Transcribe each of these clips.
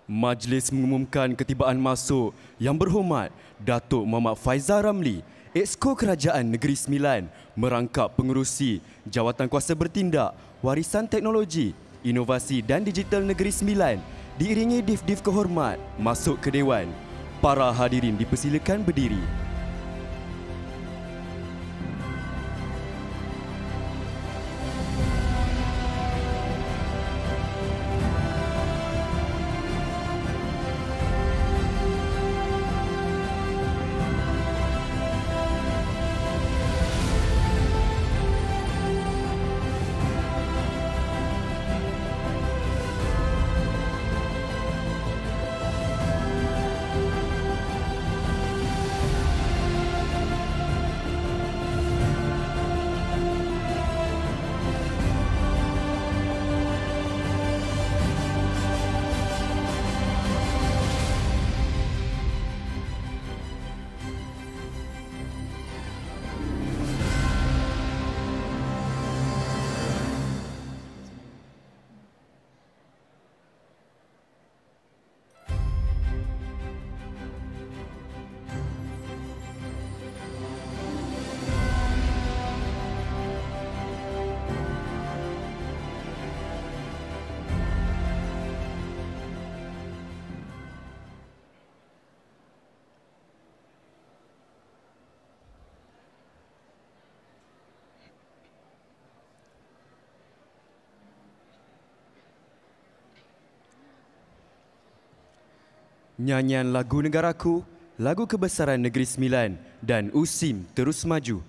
Majlis mengumumkan ketibaan masuk Yang Berhormat Datuk Muhammad Faizal Ramli, Exco Kerajaan Negeri Sembilan, merangkap pengerusi Jawatan Kuasa Bertindak, Warisan Teknologi, Inovasi dan Digital Negeri Sembilan, diiringi div-div kehormat masuk ke Dewan. Para hadirin dipersilakan berdiri. Nyanyian lagu Negaraku, lagu kebesaran Negeri Sembilan dan USIM terus maju.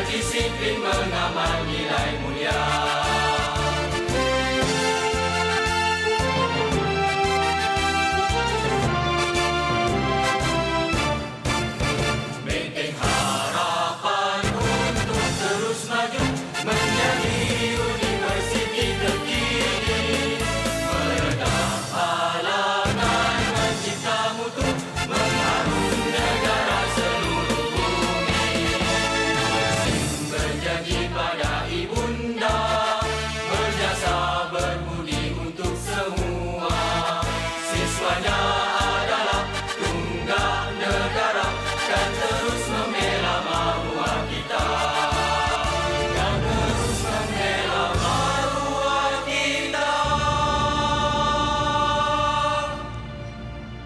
berdisiplin mengamal nilai mulia. Benteng harapan untuk terus maju menjadi universiti terkini, meredam halangan mencipta mutu, mengharumkan negara seluruh bumi. Berjanji pada ibunda, berjasa berbudi untuk semua. Siswanya adalah tunggak negara, kan terus membela maruah kita. Kan terus membela maruah kita.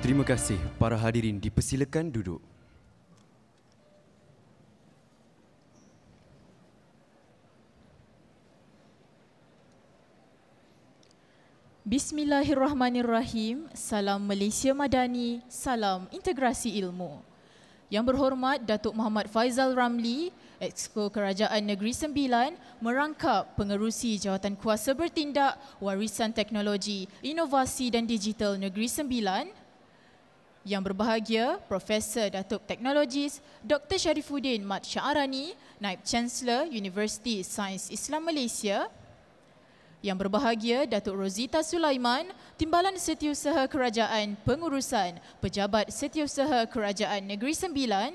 Terima kasih. Para hadirin dipersilakan duduk. Bismillahirrahmanirrahim. Salam Malaysia Madani, salam integrasi ilmu. Yang berhormat Datuk Muhammad Faizal Ramli, Exco Kerajaan Negeri Sembilan, merangkap pengerusi Jawatan Kuasa Bertindak Warisan Teknologi, Inovasi dan Digital Negeri Sembilan. Yang berbahagia Profesor Datuk Teknologis Dr. Sharifuddin Mat Syarani, Naib Chancellor Universiti Sains Islam Malaysia. Yang berbahagia Datuk Rozita Sulaiman, Timbalan Setiausaha Kerajaan Pengurusan Pejabat Setiausaha Kerajaan Negeri Sembilan.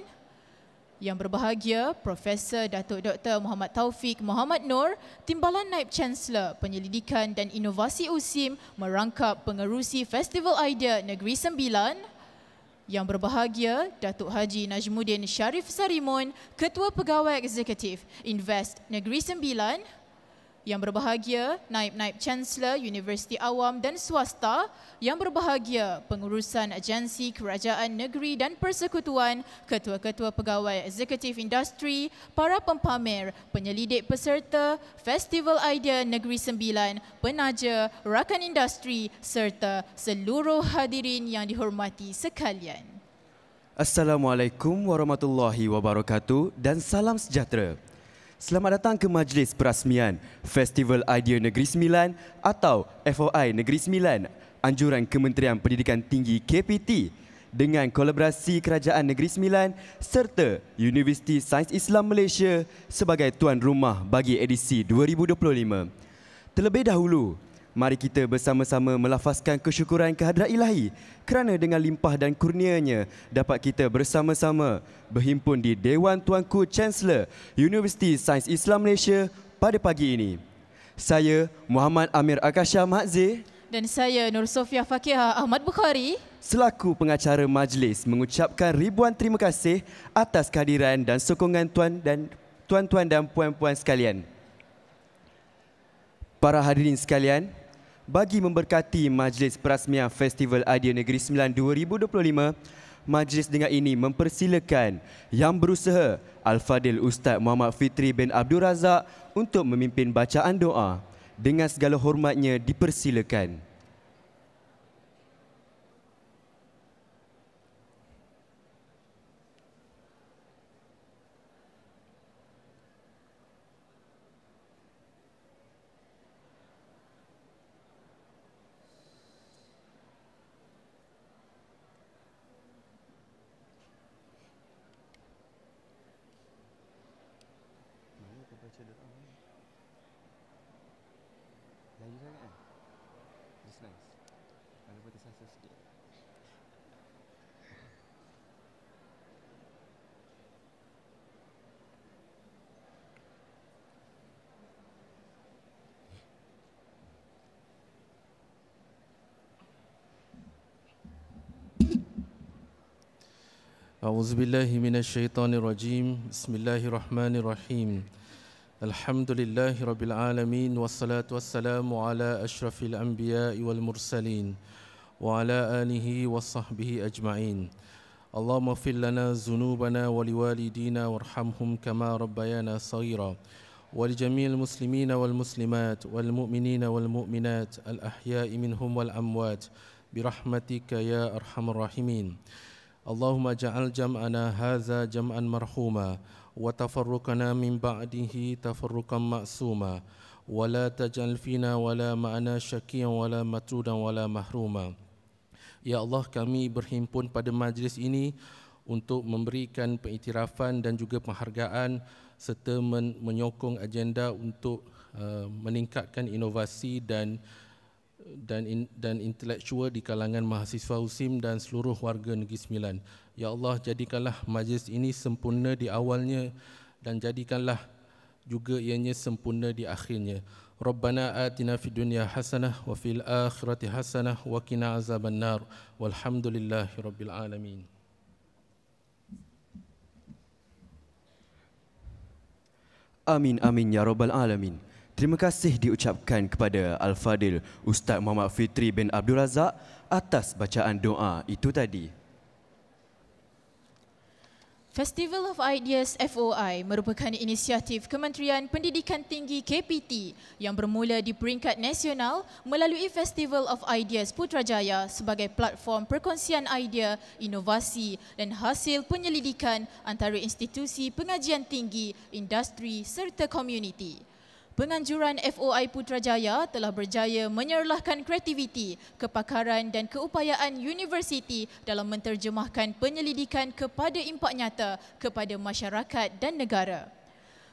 Yang berbahagia Profesor Datuk Dr. Muhammad Taufik Muhammad Nur, Timbalan Naib Chancellor Penyelidikan dan Inovasi USIM, merangkap pengerusi Festival Idea Negeri Sembilan. Yang berbahagia Datuk Haji Najmuddin Sharif Sarimun, Ketua Pegawai Eksekutif Invest Negeri Sembilan. Yang berbahagia Naib-Naib Chancellor Universiti Awam dan Swasta. Yang berbahagia pengurusan agensi kerajaan negeri dan persekutuan, ketua-ketua pegawai eksekutif industri, para pempamer, penyelidik peserta Festival Idea Negeri Sembilan, penaja, rakan industri serta seluruh hadirin yang dihormati sekalian. Assalamualaikum warahmatullahi wabarakatuh dan salam sejahtera. Selamat datang ke Majlis Perasmian Festival Idea Negeri Sembilan atau FOI Negeri Sembilan, anjuran Kementerian Pendidikan Tinggi KPT dengan kolaborasi Kerajaan Negeri Sembilan serta Universiti Sains Islam Malaysia sebagai tuan rumah bagi edisi 2025. Terlebih dahulu, mari kita bersama-sama melafazkan kesyukuran kehadrat Ilahi kerana dengan limpah dan kurnianya dapat kita bersama-sama berhimpun di Dewan Tuanku Chancellor Universiti Sains Islam Malaysia pada pagi ini. Saya Muhammad Amir Akasha Mahzir dan saya Nur Sofia Fakihah Ahmad Bukhari selaku pengacara majlis mengucapkan ribuan terima kasih atas kehadiran dan sokongan tuan-tuan dan puan-puan sekalian. Para hadirin sekalian, bagi memberkati Majlis Perasmian Festival Idea Negeri Sembilan 2025, majlis dengan ini mempersilakan Yang Berusaha Al-Fadil Ustaz Muhammad Fitri bin Abdul Razak untuk memimpin bacaan doa. Dengan segala hormatnya dipersilakan. A'udzubillahi minasyaitonirrajim. Bismillahirrahmanirrahim. Alhamdulillahi rabbil alamin wassalatu wassalamu ala asyrafil anbiya'i wal mursalin wa ala alihi wasahbihi ajma'in. Allahumma ighfir lana dhunubana wa liwalidina warhamhum kama rabbayana shaghira wa lijami'il muslimina wal muslimat wal mu'minina wal mu'minat al ahya'i minhum wal amwat birahmatika ya arhamar rahimin. Allahumma ja'al jam'ana hadza jam'an marhuma wa tafarruqana min ba'dihi tafarruqan ma'suma wa la taj'al fina wala ma'ana syaqiyan wala matrudan wala mahruma. Ya Allah, kami berhimpun pada majlis ini untuk memberikan pengiktirafan dan juga penghargaan serta menyokong agenda untuk meningkatkan inovasi dan intelektual di kalangan mahasiswa USIM dan seluruh warga Negeri Sembilan. Ya Allah, jadikanlah majlis ini sempurna di awalnya dan jadikanlah juga ianya sempurna di akhirnya. Rabbana atina fid dunya hasanah wa fil akhirati hasanah wa qina azabannar. Walhamdulillahirabbil alamin. Amin amin ya rabbal alamin. Terima kasih diucapkan kepada Al-Fadil Ustaz Muhammad Fitri bin Abdul Razak atas bacaan doa itu tadi. Festival of Ideas FOI merupakan inisiatif Kementerian Pendidikan Tinggi KPT yang bermula di peringkat nasional melalui Festival of Ideas Putrajaya sebagai platform perkongsian idea, inovasi dan hasil penyelidikan antara institusi pengajian tinggi, industri serta komuniti. Penganjuran FOI Putrajaya telah berjaya menyerlahkan kreativiti, kepakaran dan keupayaan universiti dalam menterjemahkan penyelidikan kepada impak nyata kepada masyarakat dan negara.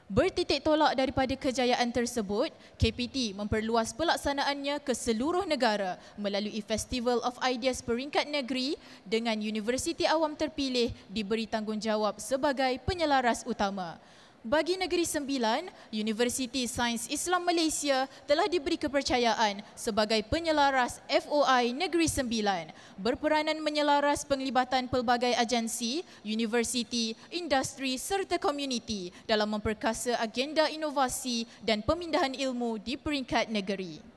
Bertitik tolak daripada kejayaan tersebut, KPT memperluas pelaksanaannya ke seluruh negara melalui Festival of Ideas peringkat negeri dengan universiti awam terpilih diberi tanggungjawab sebagai penyelaras utama. Bagi Negeri Sembilan, Universiti Sains Islam Malaysia telah diberi kepercayaan sebagai penyelaras FOI Negeri Sembilan, berperanan menyelaras penglibatan pelbagai agensi, universiti, industri serta komuniti dalam memperkasa agenda inovasi dan pemindahan ilmu di peringkat negeri.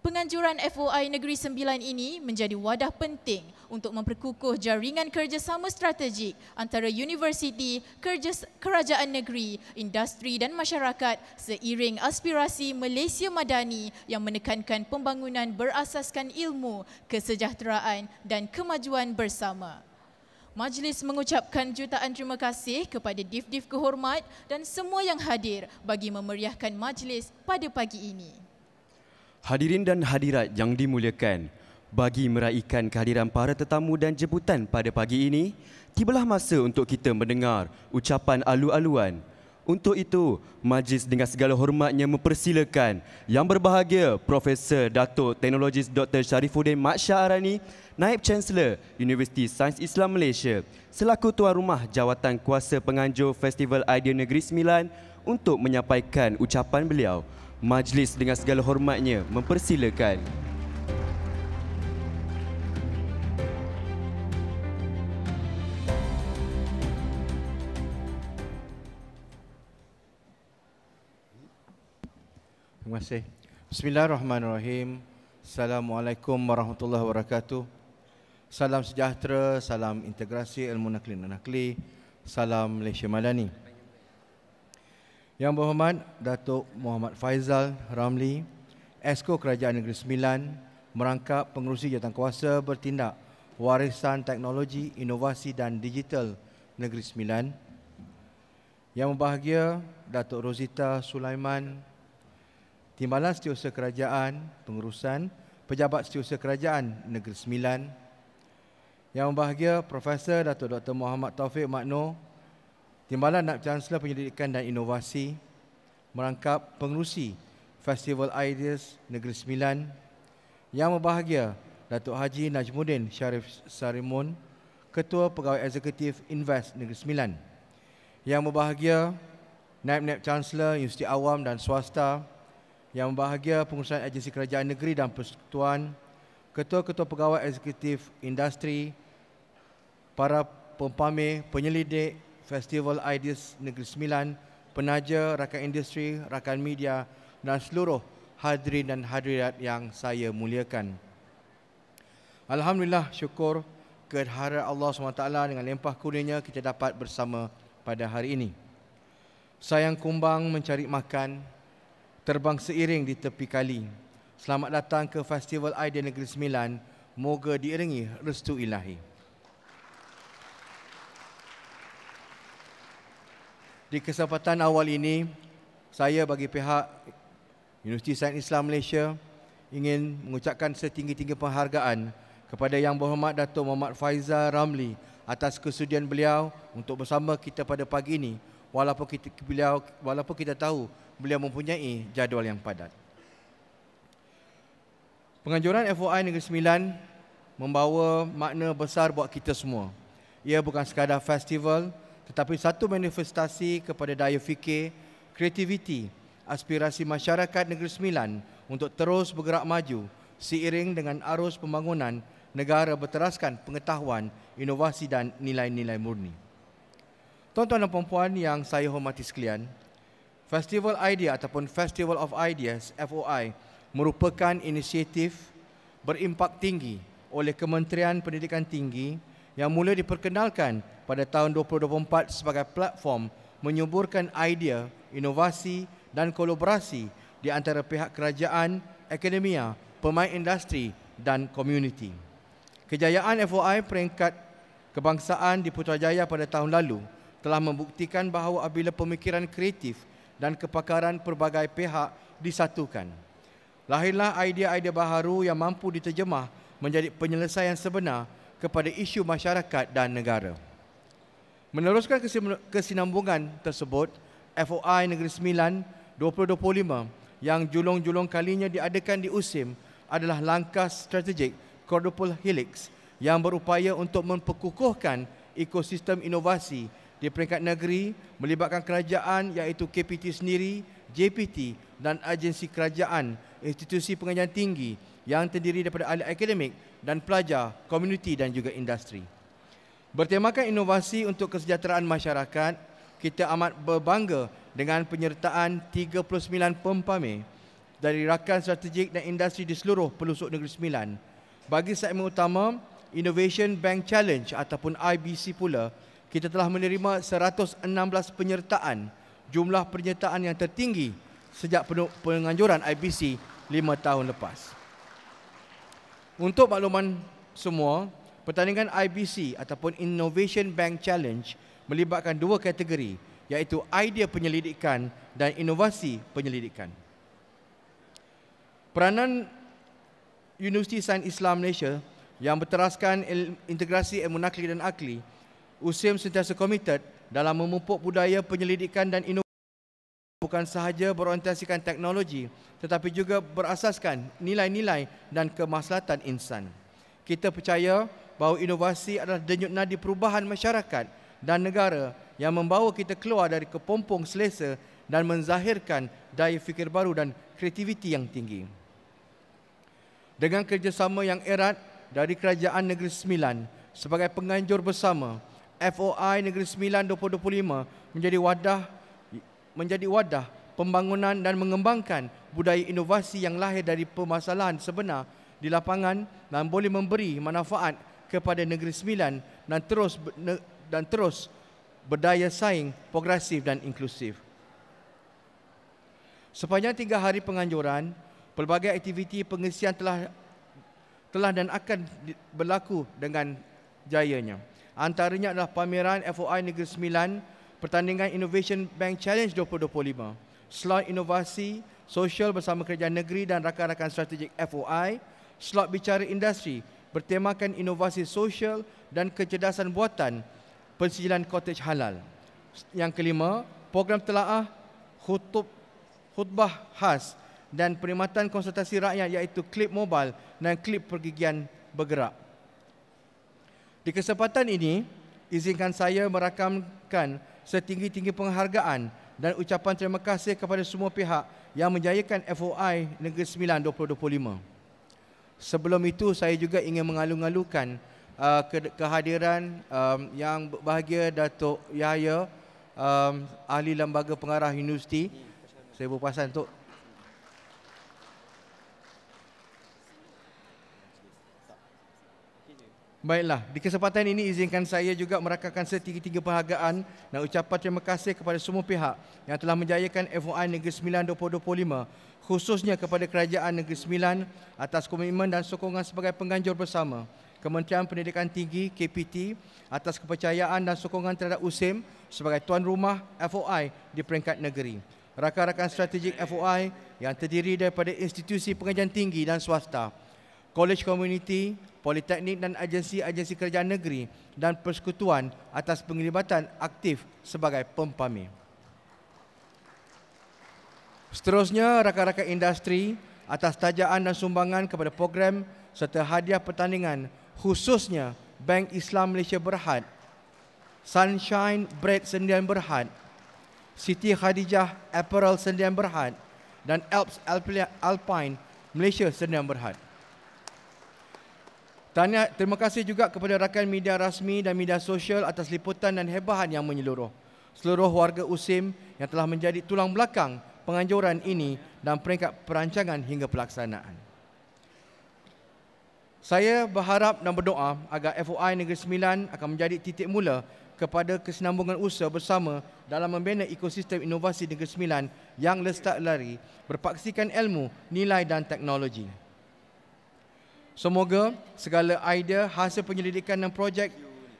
Penganjuran FOI Negeri Sembilan ini menjadi wadah penting untuk memperkukuh jaringan kerjasama strategik antara universiti, kerajaan negeri, industri dan masyarakat seiring aspirasi Malaysia Madani yang menekankan pembangunan berasaskan ilmu, kesejahteraan dan kemajuan bersama. Majlis mengucapkan jutaan terima kasih kepada Div-Div kehormat dan semua yang hadir bagi memeriahkan majlis pada pagi ini. Hadirin dan hadirat yang dimuliakan, bagi meraihkan kehadiran para tetamu dan jemputan pada pagi ini, tibalah masa untuk kita mendengar ucapan alu-aluan. Untuk itu, majlis dengan segala hormatnya mempersilakan Yang Berbahagia Profesor Datuk Teknologis Dr. Sharifuddin Mat Syah-Arani, Naib Chancellor Universiti Sains Islam Malaysia, selaku tuan rumah jawatan kuasa penganjur Festival Idea Negeri Sembilan untuk menyampaikan ucapan beliau. Majlis dengan segala hormatnya mempersilakan. Terima kasih. Bismillahirrahmanirrahim. Assalamualaikum warahmatullahi wabarakatuh. Salam sejahtera, salam integrasi ilmu nakli dan nakli. Salam Malaysia Madani. Yang berhormat Datuk Muhammad Faizal Ramli, Exco Kerajaan Negeri Sembilan, merangkap pengerusi jawatankuasa bertindak warisan teknologi, inovasi dan digital Negeri Sembilan. Yang berbahagia Datuk Rosita Sulaiman, Timbalan Setiausaha Kerajaan, Pengurusan, Pejabat Setiausaha Kerajaan Negeri Sembilan. Yang berbahagia Profesor Datuk Dr. Muhammad Taufik Makno, Timbalan Naib Chancellor Penyelidikan dan Inovasi, merangkap pengerusi Festival Ideas Negeri Sembilan. Yang berbahagia Datuk Haji Najmuddin Sharif Sarimun, Ketua Pegawai Eksekutif Invest Negeri Sembilan. Yang berbahagia Naib Chancellor Universiti Awam dan Swasta. Yang berbahagia Pengurusan Agensi Kerajaan Negeri dan Persekutuan, Ketua-Ketua Pegawai Eksekutif Industri, para pempamer, penyelidik Festival Ideas Negeri Sembilan, penaja, rakan industri, rakan media dan seluruh hadirin dan hadirat yang saya muliakan. Alhamdulillah, syukur kehadirat Allah SWT dengan limpah kurnianya kita dapat bersama pada hari ini. Sayang kumbang mencari makan, terbang seiring di tepi kali. Selamat datang ke Festival Idea Negeri Sembilan. Moga diiringi restu ilahi. Di kesempatan awal ini, saya bagi pihak Universiti Sains Islam Malaysia ingin mengucapkan setinggi-tinggi penghargaan kepada Yang Berhormat Datuk Muhammad Faizal Ramli atas kesudian beliau untuk bersama kita pada pagi ini, walaupun kita tahu beliau mempunyai jadual yang padat. Penganjuran FOI Negeri Sembilan membawa makna besar buat kita semua. Ia bukan sekadar festival, tetapi satu manifestasi kepada daya fikir, kreativiti, aspirasi masyarakat Negeri Sembilan untuk terus bergerak maju seiring dengan arus pembangunan negara berteraskan pengetahuan, inovasi dan nilai-nilai murni. Tuan-tuan dan puan-puan yang saya hormati sekalian, Festival Idea ataupun Festival of Ideas FOI merupakan inisiatif berimpak tinggi oleh Kementerian Pendidikan Tinggi yang mula diperkenalkan pada tahun 2024 sebagai platform menyuburkan idea, inovasi dan kolaborasi di antara pihak kerajaan, akademia, pemain industri dan komuniti. Kejayaan FOI peringkat kebangsaan di Putrajaya pada tahun lalu telah membuktikan bahawa apabila pemikiran kreatif dan kepakaran pelbagai pihak disatukan, lahirlah idea-idea baharu yang mampu diterjemah menjadi penyelesaian sebenar kepada isu masyarakat dan negara. Meneruskan kesinambungan tersebut, FOI Negeri Sembilan 2025 yang julung-julung kalinya diadakan di USIM adalah langkah strategik quadruple helix yang berupaya untuk memperkukuhkan ekosistem inovasi di peringkat negeri melibatkan kerajaan iaitu KPT sendiri, JPT dan agensi kerajaan, institusi pengajian tinggi yang terdiri daripada ahli akademik dan pelajar, komuniti dan juga industri. Bertemakan inovasi untuk kesejahteraan masyarakat, kita amat berbangga dengan penyertaan 39 pempamer dari rakan strategik dan industri di seluruh pelosok Negeri Sembilan. Bagi segmen utama, Innovation Bank Challenge ataupun IBC pula, kita telah menerima 116 penyertaan, jumlah penyertaan yang tertinggi sejak penganjuran IBC 5 tahun lepas. Untuk makluman semua, pertandingan IBC ataupun Innovation Bank Challenge melibatkan dua kategori, iaitu idea penyelidikan dan inovasi penyelidikan. Peranan Universiti Sains Islam Malaysia yang berteraskan integrasi ilmu nakli dan akli, USIM sentiasa komited dalam memupuk budaya penyelidikan dan inovasi bukan sahaja berorientasikan teknologi tetapi juga berasaskan nilai-nilai dan kemaslahatan insan. Kita percaya bahawa inovasi adalah denyut nadi perubahan masyarakat dan negara yang membawa kita keluar dari kepompong selesa dan menzahirkan daya fikir baru dan kreativiti yang tinggi. Dengan kerjasama yang erat dari Kerajaan Negeri Sembilan sebagai penganjur bersama, FOI Negeri Sembilan 2025 menjadi wadah pembangunan dan mengembangkan budaya inovasi yang lahir dari permasalahan sebenar di lapangan dan boleh memberi manfaat kepada Negeri Sembilan dan terus berdaya saing, progresif dan inklusif. Sepanjang 3 hari penganjuran, pelbagai aktiviti pengisian telah dan akan berlaku dengan jayanya. Antaranya adalah pameran FOI Negeri Sembilan, pertandingan Innovation Bank Challenge 2025, slot inovasi sosial bersama kerajaan negeri dan rakan-rakan strategik FOI, slot bicara industri bertemakan inovasi sosial dan kecerdasan buatan, pensijilan cottage halal. Yang kelima, program telaah khutbah khas dan perkhidmatan konsultasi rakyat iaitu klip mobile dan klip pergigian bergerak. Di kesempatan ini, izinkan saya merakamkan setinggi-tinggi penghargaan dan ucapan terima kasih kepada semua pihak yang menjayakan FOI Negeri Sembilan 2025. Sebelum itu, saya juga ingin mengalu-alukan kehadiran yang berbahagia Datuk Yahya, ahli lembaga pengarah universiti. Saya berpasan untuk baiklah, di kesempatan ini izinkan saya juga merakamkan setinggi-tinggi penghargaan dan ucapan terima kasih kepada semua pihak yang telah menjayakan FOI Negeri Sembilan 2025, khususnya kepada Kerajaan Negeri Sembilan atas komitmen dan sokongan sebagai penganjur bersama. Kementerian Pendidikan Tinggi KPT atas kepercayaan dan sokongan terhadap USIM sebagai tuan rumah FOI di peringkat negeri. Rakan-rakan strategik FOI yang terdiri daripada institusi pengajian tinggi dan swasta, kolej komuniti, politeknik dan agensi-agensi kerajaan negeri dan persekutuan atas penglibatan aktif sebagai pempamer. Seterusnya, rakan-rakan industri atas tajaan dan sumbangan kepada program serta hadiah pertandingan khususnya Bank Islam Malaysia Berhad, Sunshine Bread Sendian Berhad, Siti Khadijah Apparel Sendian Berhad dan Alps Alpine Malaysia Sendian Berhad. Terima kasih juga kepada rakan media rasmi dan media sosial atas liputan dan hebahan yang menyeluruh. Seluruh warga USIM yang telah menjadi tulang belakang penganjuran ini dan peringkat perancangan hingga pelaksanaan. Saya berharap dan berdoa agar FOI Negeri Sembilan akan menjadi titik mula kepada kesinambungan usaha bersama dalam membina ekosistem inovasi Negeri Sembilan yang lestari berpaksikan ilmu, nilai dan teknologi. Semoga segala idea hasil penyelidikan dan projek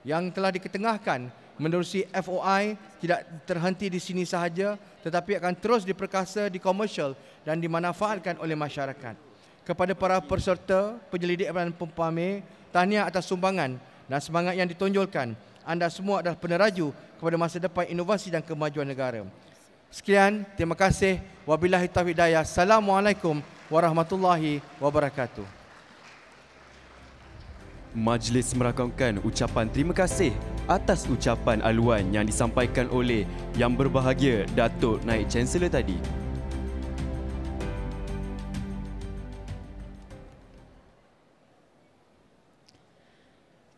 yang telah diketengahkan menerusi FOI tidak terhenti di sini sahaja tetapi akan terus diperkasa, dikomersial dan dimanfaatkan oleh masyarakat. Kepada para peserta, penyelidik dan pempamer, tahniah atas sumbangan dan semangat yang ditonjolkan. Anda semua adalah peneraju kepada masa depan inovasi dan kemajuan negara. Sekian, terima kasih. Wabillahi taufiq hidayah. Assalamualaikum warahmatullahi wabarakatuh. Majlis merakamkan ucapan terima kasih atas ucapan aluan yang disampaikan oleh Yang Berbahagia Datuk Naib Chancellor tadi.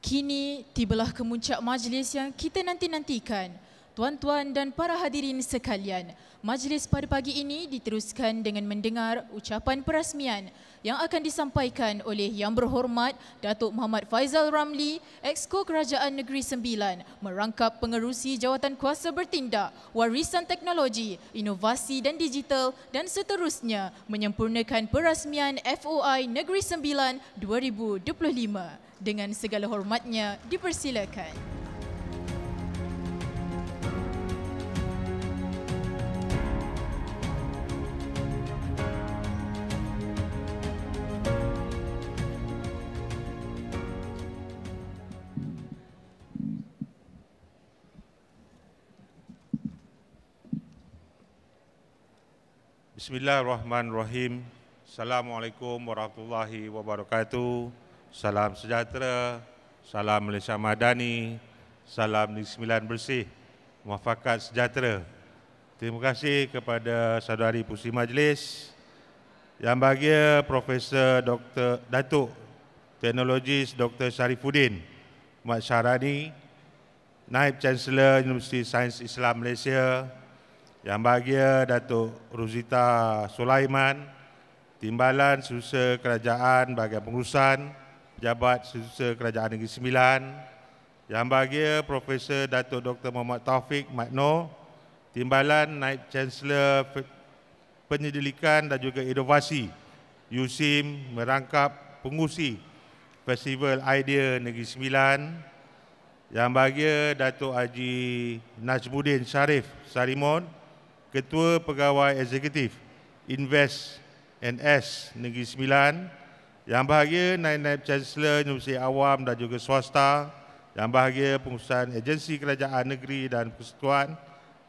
Kini tibalah kemuncak majlis yang kita nanti-nantikan. Tuan-tuan dan para hadirin sekalian, majlis pada pagi ini diteruskan dengan mendengar ucapan perasmian yang akan disampaikan oleh Yang Berhormat Datuk Muhammad Faizal Ramli, Exco Kerajaan Negeri Sembilan, merangkap pengerusi Jawatan Kuasa Bertindak, Warisan Teknologi, Inovasi dan Digital dan seterusnya menyempurnakan perasmian FOI Negeri Sembilan 2025. Dengan segala hormatnya, dipersilakan. Bismillahirrahmanirrahim. Assalamualaikum warahmatullahi wabarakatuh. Salam sejahtera, salam Malaysia Madani, salam Negeri Sembilan bersih, muafakat sejahtera. Terima kasih kepada saudari Pusri Majlis, Yang Bahagia Profesor Dr. Datuk Teknologis Dr. Sharifuddin Mat Syarani, Naib Chancellor Universiti Sains Islam Malaysia, Yang Bahagia Datuk Ruzita Sulaiman, Timbalan Setiausaha Kerajaan Bahagian Pengurusan, Pejabat Setiausaha Kerajaan Negeri Sembilan, Yang Bahagia Profesor Datuk Dr. Muhammad Taufik Makno, Timbalan Naib Chancellor Penyelidikan dan juga Inovasi USIM merangkap pengurusi Festival Idea Negeri Sembilan, Yang Bahagia Datuk Haji Najmuddin Sharif Sarimon, Ketua Pegawai Eksekutif Invest NS Negeri Sembilan, Yang Bahagia Naib Chancellor Universiti Awam dan juga Swasta, Yang Bahagia Pengurusan Agensi Kerajaan Negeri dan Persekutuan,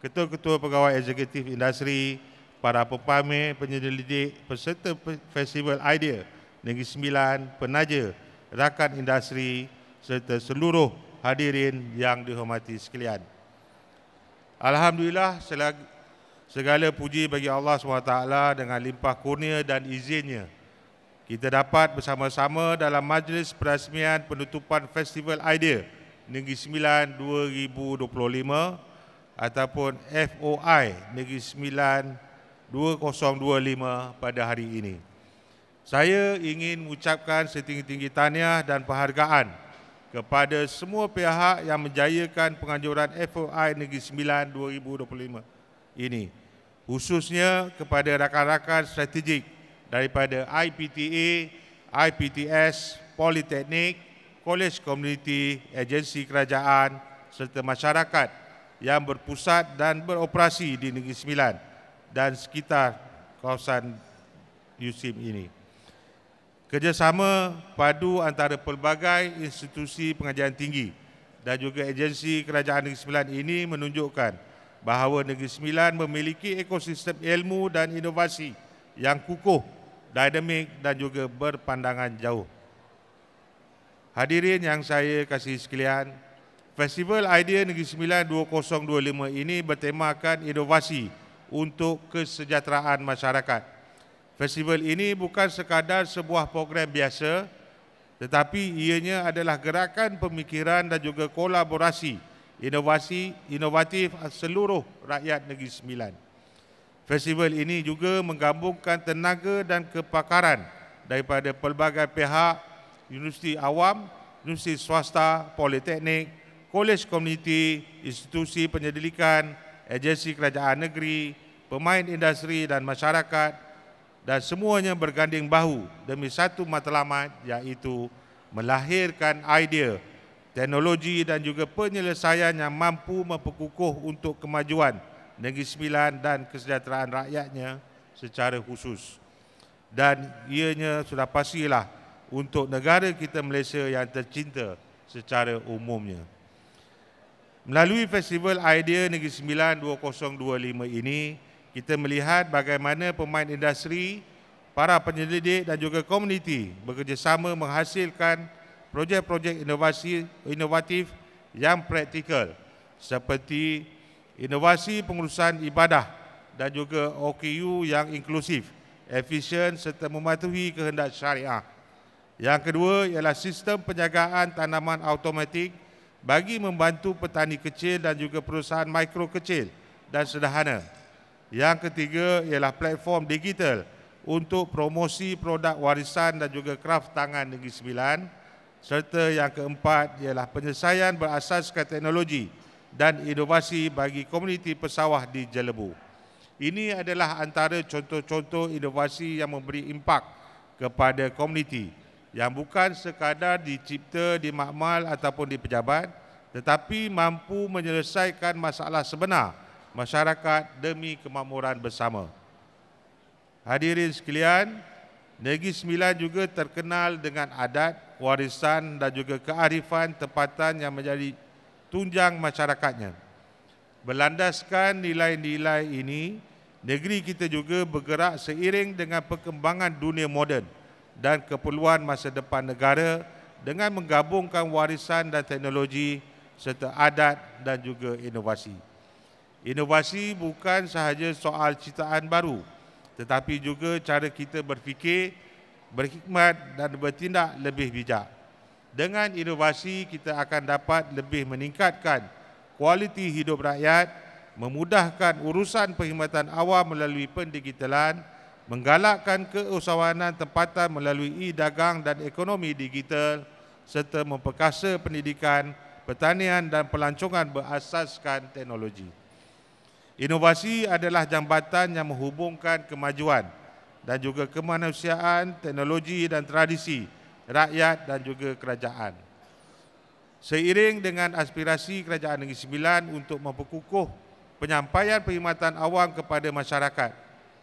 Ketua-Ketua Pegawai Eksekutif Industri, para pempamer, penyelidik, peserta Festival Idea Negeri Sembilan, penaja, rakan industri serta seluruh hadirin yang dihormati sekalian. Alhamdulillah, segala puji bagi Allah SWT dengan limpah kurnia dan izinnya. Kita dapat bersama-sama dalam majlis perasmian penutupan Festival Idea Negeri Sembilan 2025 ataupun FOI Negeri Sembilan 2025 pada hari ini. Saya ingin mengucapkan setinggi-tinggi tahniah dan penghargaan kepada semua pihak yang menjayakan penganjuran FOI Negeri Sembilan 2025 ini, khususnya kepada rakan-rakan strategik daripada IPTA, IPTS, Politeknik, kolej komuniti, agensi kerajaan serta masyarakat yang berpusat dan beroperasi di Negeri Sembilan dan sekitar kawasan USIM ini. Kerjasama padu antara pelbagai institusi pengajian tinggi dan juga agensi kerajaan Negeri Sembilan ini menunjukkan bahawa Negeri Sembilan memiliki ekosistem ilmu dan inovasi yang kukuh, dinamik dan juga berpandangan jauh. Hadirin yang saya kasihi sekalian, Festival Idea Negeri Sembilan 2025 ini bertemakan inovasi untuk kesejahteraan masyarakat. Festival ini bukan sekadar sebuah program biasa, tetapi ianya adalah gerakan pemikiran dan juga kolaborasi inovatif seluruh rakyat Negeri Sembilan. Festival ini juga menggabungkan tenaga dan kepakaran daripada pelbagai pihak, universiti awam, universiti swasta, politeknik, kolej komuniti, institusi penyelidikan, agensi kerajaan negeri, pemain industri dan masyarakat, dan semuanya berganding bahu demi satu matlamat, iaitu melahirkan idea, teknologi dan juga penyelesaian yang mampu memperkukuh untuk kemajuan Negeri Sembilan dan kesejahteraan rakyatnya secara khusus. Dan ianya sudah pastilah untuk negara kita Malaysia yang tercinta secara umumnya. Melalui Festival Idea Negeri Sembilan 2025 ini, kita melihat bagaimana pemain industri, para penyelidik dan juga komuniti bekerjasama menghasilkan projek-projek inovatif yang praktikal seperti inovasi pengurusan ibadah dan juga OKU yang inklusif, efisien serta mematuhi kehendak syariah. Yang kedua ialah sistem penjagaan tanaman automatik bagi membantu petani kecil dan juga perusahaan mikro kecil dan sederhana. Yang ketiga ialah platform digital untuk promosi produk warisan dan juga kraf tangan Negeri Sembilan. Serta yang keempat ialah penyelesaian berasaskan teknologi dan inovasi bagi komuniti pesawah di Jelebu. Ini adalah antara contoh-contoh inovasi yang memberi impak kepada komuniti yang bukan sekadar dicipta di makmal ataupun di pejabat, tetapi mampu menyelesaikan masalah sebenar masyarakat demi kemakmuran bersama. Hadirin sekalian, Negeri Sembilan juga terkenal dengan adat, warisan dan juga kearifan tempatan yang menjadi tunjang masyarakatnya. Berlandaskan nilai-nilai ini, negeri kita juga bergerak seiring dengan perkembangan dunia moden dan keperluan masa depan negara dengan menggabungkan warisan dan teknologi serta adat dan juga inovasi. Inovasi bukan sahaja soal ciptaan baru, tetapi juga cara kita berfikir, berhikmat dan bertindak lebih bijak. Dengan inovasi, kita akan dapat lebih meningkatkan kualiti hidup rakyat, memudahkan urusan perkhidmatan awam melalui pendigitalan, menggalakkan keusahawanan tempatan melalui e-dagang dan ekonomi digital, serta memperkasa pendidikan, pertanian dan pelancongan berasaskan teknologi. Inovasi adalah jambatan yang menghubungkan kemajuan dan juga kemanusiaan, teknologi dan tradisi rakyat dan juga kerajaan. Seiring dengan aspirasi Kerajaan Negeri Sembilan untuk memperkukuh penyampaian perkhidmatan awam kepada masyarakat,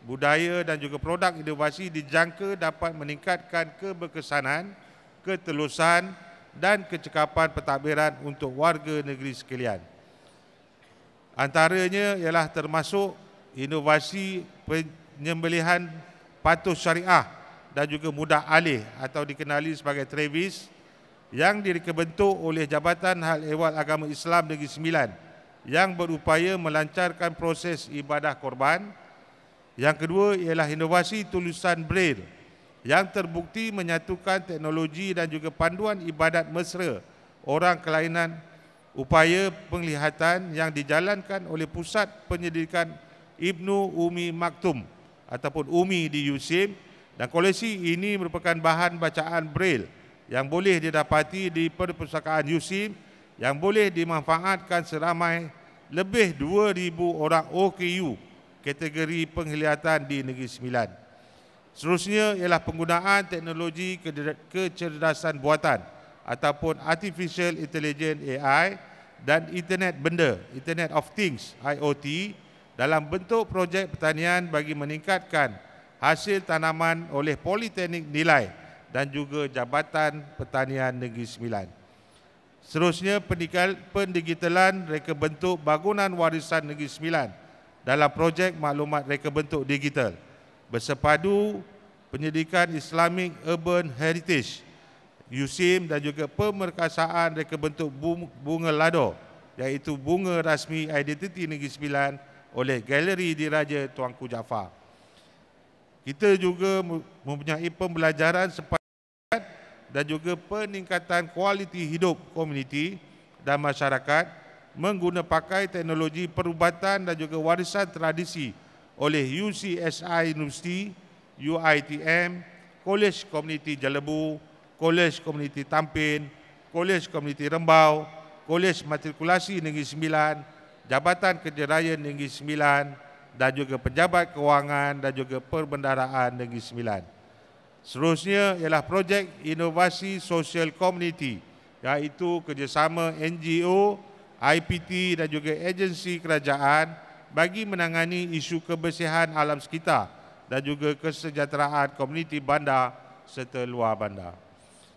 budaya dan juga produk inovasi dijangka dapat meningkatkan keberkesanan, ketelusan dan kecekapan pentadbiran untuk warga negeri sekalian. Antaranya ialah termasuk inovasi penyembelihan patuh syariah dan juga mudah alih atau dikenali sebagai Travis yang dikebentuk oleh Jabatan Hal Ehwal Agama Islam Negeri Sembilan yang berupaya melancarkan proses ibadah korban. Yang kedua ialah inovasi tulisan Braille yang terbukti menyatukan teknologi dan juga panduan ibadat mesra orang kelainan upaya penglihatan yang dijalankan oleh Pusat Penyelidikan Ibnu Umi Maktum ataupun UMI di USIM, dan koleksi ini merupakan bahan bacaan Braille yang boleh didapati di perpustakaan USIM yang boleh dimanfaatkan seramai lebih 2,000 orang OKU kategori penglihatan di Negeri Sembilan. Seterusnya ialah penggunaan teknologi kecerdasan buatan ataupun Artificial Intelligence AI dan Internet Benda, Internet of Things, IoT, dalam bentuk projek pertanian bagi meningkatkan hasil tanaman oleh Politeknik Nilai dan juga Jabatan Pertanian Negeri Sembilan. Seterusnya, pendigitalan reka bentuk bangunan warisan Negeri Sembilan dalam projek maklumat reka bentuk digital bersepadu penyelidikan Islamic Urban Heritage, USIM, dan juga pemerkasaan reka bentuk bunga lado, iaitu bunga rasmi identiti Negeri Sembilan oleh Galeri Diraja Tuanku Jaafar. Kita juga mempunyai pembelajaran sepakat dan juga peningkatan kualiti hidup komuniti dan masyarakat mengguna pakai teknologi perubatan dan juga warisan tradisi oleh UCSI University, UITM, Kolej Komuniti Jelebu, Kolej Komuniti Tampin, Kolej Komuniti Rembau, Kolej Matrikulasi Negeri Sembilan, Jabatan Kerja Raya Negeri Sembilan, dan juga Pejabat Kewangan dan juga Perbendaharaan Negeri Sembilan. Seterusnya ialah projek inovasi sosial komuniti, iaitu kerjasama NGO, IPT dan juga agensi kerajaan bagi menangani isu kebersihan alam sekitar dan juga kesejahteraan komuniti bandar serta luar bandar.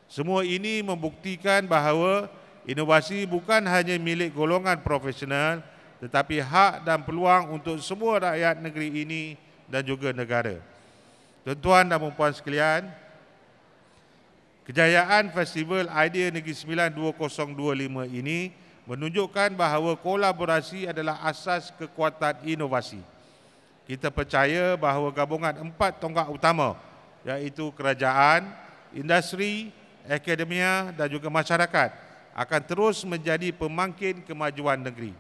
Semua ini membuktikan bahawa inovasi bukan hanya milik golongan profesional, tetapi hak dan peluang untuk semua rakyat negeri ini dan juga negara. Tuan-tuan dan puan-puan sekalian, kejayaan Festival Idea Negeri Sembilan 2025 ini menunjukkan bahawa kolaborasi adalah asas kekuatan inovasi. Kita percaya bahawa gabungan 4 tonggak utama, iaitu kerajaan, industri, akademia dan juga masyarakat, akan terus menjadi pemangkin kemajuan negeri.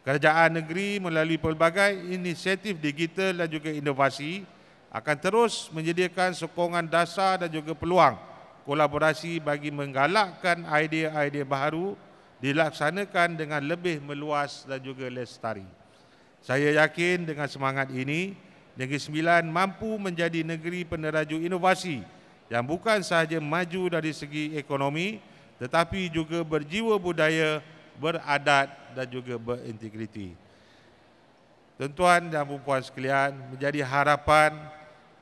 Kerajaan negeri melalui pelbagai inisiatif digital dan juga inovasi akan terus menyediakan sokongan dasar dan juga peluang kolaborasi bagi menggalakkan idea-idea baharu dilaksanakan dengan lebih meluas dan juga lestari. Saya yakin dengan semangat ini, Negeri Sembilan mampu menjadi negeri peneraju inovasi yang bukan sahaja maju dari segi ekonomi tetapi juga berjiwa budaya, beradat dan juga berintegriti. Tuan-tuan dan puan-puan sekalian, menjadi harapan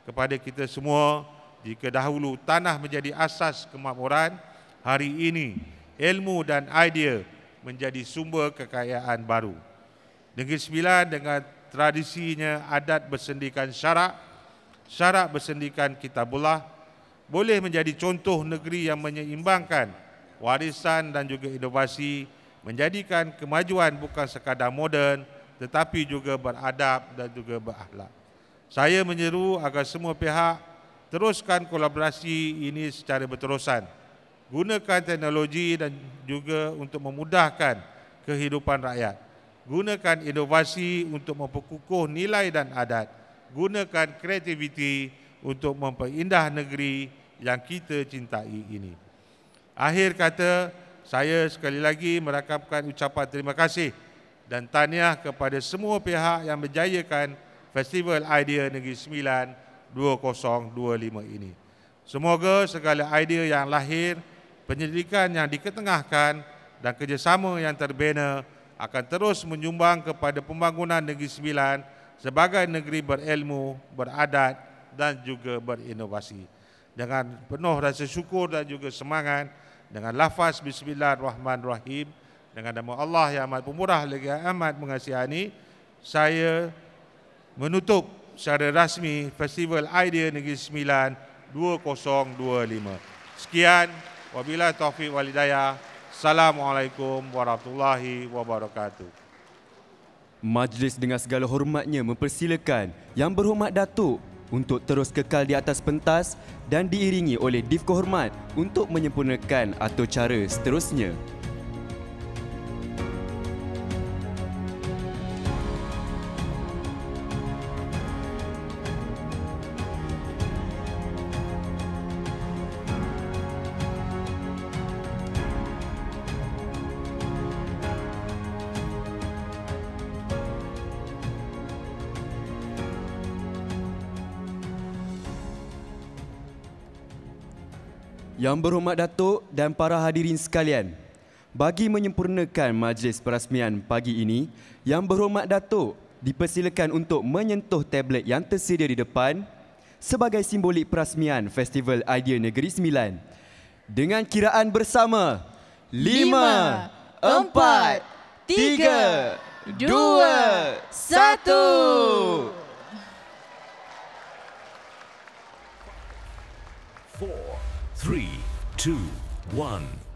kepada kita semua, jika dahulu tanah menjadi asas kemakmuran, hari ini ilmu dan idea menjadi sumber kekayaan baru. Negeri Sembilan dengan tradisinya adat bersendikan syarak, syarak bersendikan kitabullah, boleh menjadi contoh negeri yang menyeimbangkan warisan dan juga inovasi, menjadikan kemajuan bukan sekadar moden tetapi juga beradab dan juga berakhlak. Saya menyeru agar semua pihak teruskan kolaborasi ini secara berterusan. Gunakan teknologi dan juga untuk memudahkan kehidupan rakyat. Gunakan inovasi untuk memperkukuh nilai dan adat. Gunakan kreativiti untuk memperindah negeri yang kita cintai ini. Akhir kata, saya sekali lagi merakamkan ucapan terima kasih dan tahniah kepada semua pihak yang menjayakan Festival Idea Negeri Sembilan 2025 ini. Semoga segala idea yang lahir, penyelidikan yang diketengahkan dan kerjasama yang terbina akan terus menyumbang kepada pembangunan Negeri Sembilan sebagai negeri berilmu, beradat dan juga berinovasi. Dengan penuh rasa syukur dan juga semangat, dengan lafaz Bismillahirrahmanirrahim, dengan nama Allah yang amat pemurah lagi amat mengasihani, saya menutup secara rasmi Festival Idea Negeri Sembilan 2025. Sekian, wabillahi taufiq wal hidayah. Assalamualaikum warahmatullahi wabarakatuh. Majlis dengan segala hormatnya mempersilakan Yang Berhormat Datuk untuk terus kekal di atas pentas dan diiringi oleh Div Kehormat untuk menyempurnakan atur cara seterusnya. Yang berhormat Datuk dan para hadirin sekalian, bagi menyempurnakan majlis perasmian pagi ini, Yang berhormat Datuk dipersilakan untuk menyentuh tablet yang tersedia di depan sebagai simbolik perasmian Festival Idea Negeri Sembilan. Dengan kiraan bersama 5, 4, 3, 2, 1. 4, 3, 2, 1.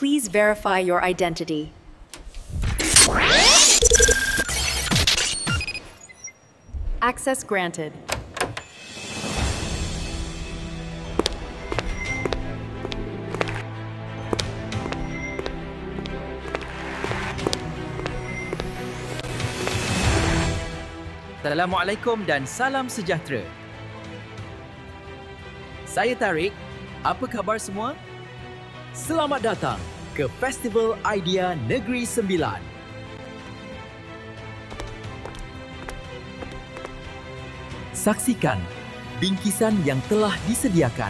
Please verify your identity. Access granted. Assalamualaikum dan salam sejahtera. Saya Tariq, apa khabar semua? Selamat datang ke Festival Idea Negeri Sembilan. Saksikan bingkisan yang telah disediakan.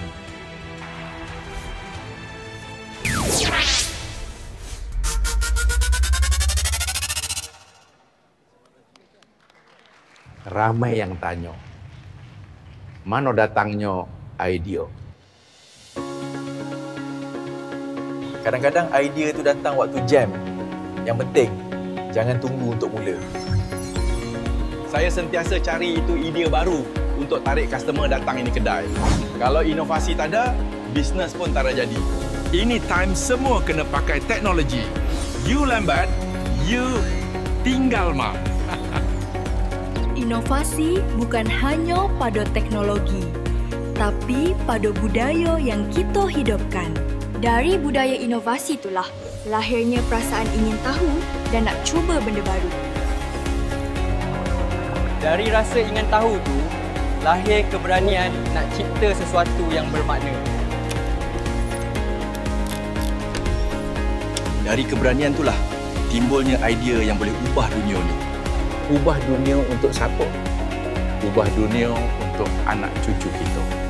Ramai yang tanya, mana datangnya idea? Kadang-kadang idea itu datang waktu jam. Yang penting, jangan tunggu untuk mula. Saya sentiasa cari itu idea baru untuk tarik customer datang ini kedai. Kalau inovasi tak ada, bisnes pun tak ada jadi. Ini time semua kena pakai teknologi. You lambat, you tinggal mak. Inovasi bukan hanya pada teknologi, tapi pada budaya yang kita hidupkan. Dari budaya inovasi itulah lahirnya perasaan ingin tahu dan nak cuba benda baru. Dari rasa ingin tahu tu, lahir keberanian nak cipta sesuatu yang bermakna. Dari keberanian itulah timbulnya idea yang boleh ubah dunia ni. Ubah dunia untuk siapa? Ubah dunia untuk anak cucu kita.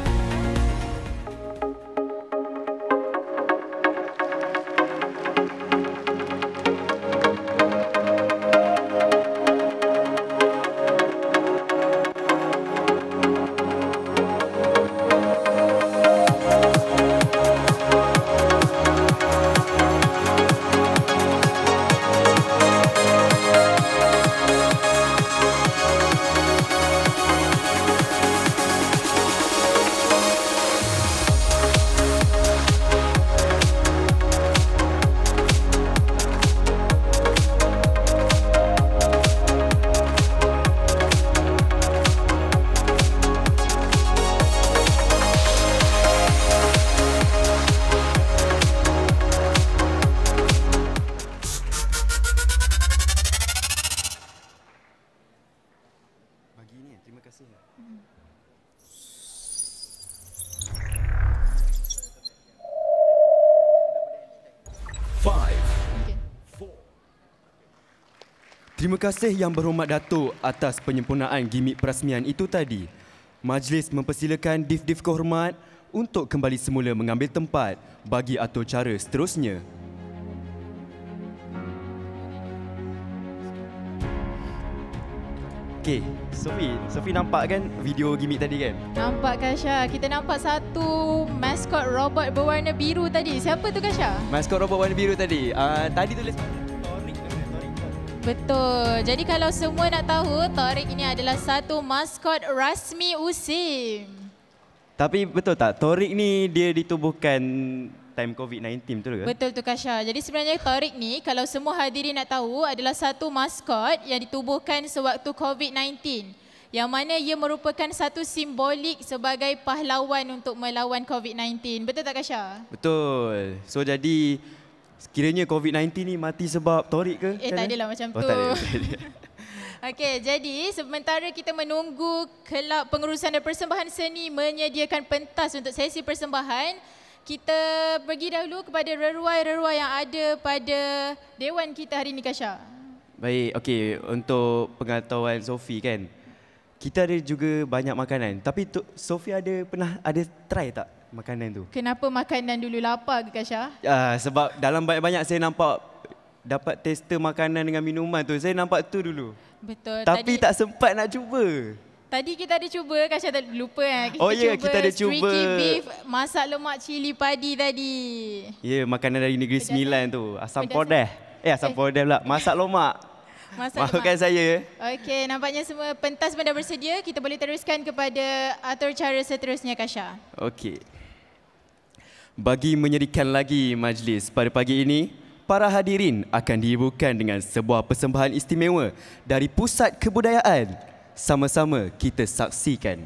Terima kasih Yang Berhormat Datuk atas penyempurnaan gimik perasmian itu tadi. Majlis mempersilakan Div-Div Kehormat untuk kembali semula mengambil tempat bagi atur cara seterusnya. Okey, Sophie nampak kan video gimmick tadi kan? Nampak Kasha, kita nampak satu maskot robot berwarna biru tadi. Siapa tu Kasha? Maskot robot warna biru tadi. Tadi tulis Torik. Betul. Jadi kalau semua nak tahu, Torik ini adalah satu maskot rasmi USIM. Tapi betul tak, Torik ni dia ditubuhkan time COVID-19 betul ke? Betul tu Kasha. Jadi sebenarnya Torik ni kalau semua hadirin nak tahu adalah satu maskot yang ditubuhkan sewaktu COVID-19. Yang mana ia merupakan satu simbolik sebagai pahlawan untuk melawan COVID-19. Betul tak Kasha? Betul. So jadi kiranya COVID-19 ni mati sebab Torik ke? Tak adalah macam tu. Tak ada. Okey, jadi sementara kita menunggu kelab pengurusan dan persembahan seni menyediakan pentas untuk sesi persembahan, kita pergi dahulu kepada reruai-reruai yang ada pada dewan kita hari ini Kasha. Baik, okey, untuk pengetahuan Sophie kan, kita ada juga banyak makanan. Tapi Sophie pernah try tak makanan tu? Kenapa makanan dulu, lapar ke Kasha? Sebab dalam banyak-banyak saya nampak dapat tester makanan dengan minuman tu. Saya nampak tu dulu. Betul. Tapi tak sempat nak cuba. Tadi kita ada cuba, Kasha tak lupa kan? Kita ada cuba streaky beef, masak lemak cili padi tadi. Ya, makanan dari Negeri Sembilan tu. Asam podeh. Asam podeh pula. Masak lemak. Maafkan saya. Okey, nampaknya semua pentas pun dah bersedia. Kita boleh teruskan kepada atur cara seterusnya Kasha. Okey. Bagi menyerikan lagi majlis pada pagi ini, para hadirin akan dihiburkan dengan sebuah persembahan istimewa dari Pusat Kebudayaan. Sama-sama kita saksikan.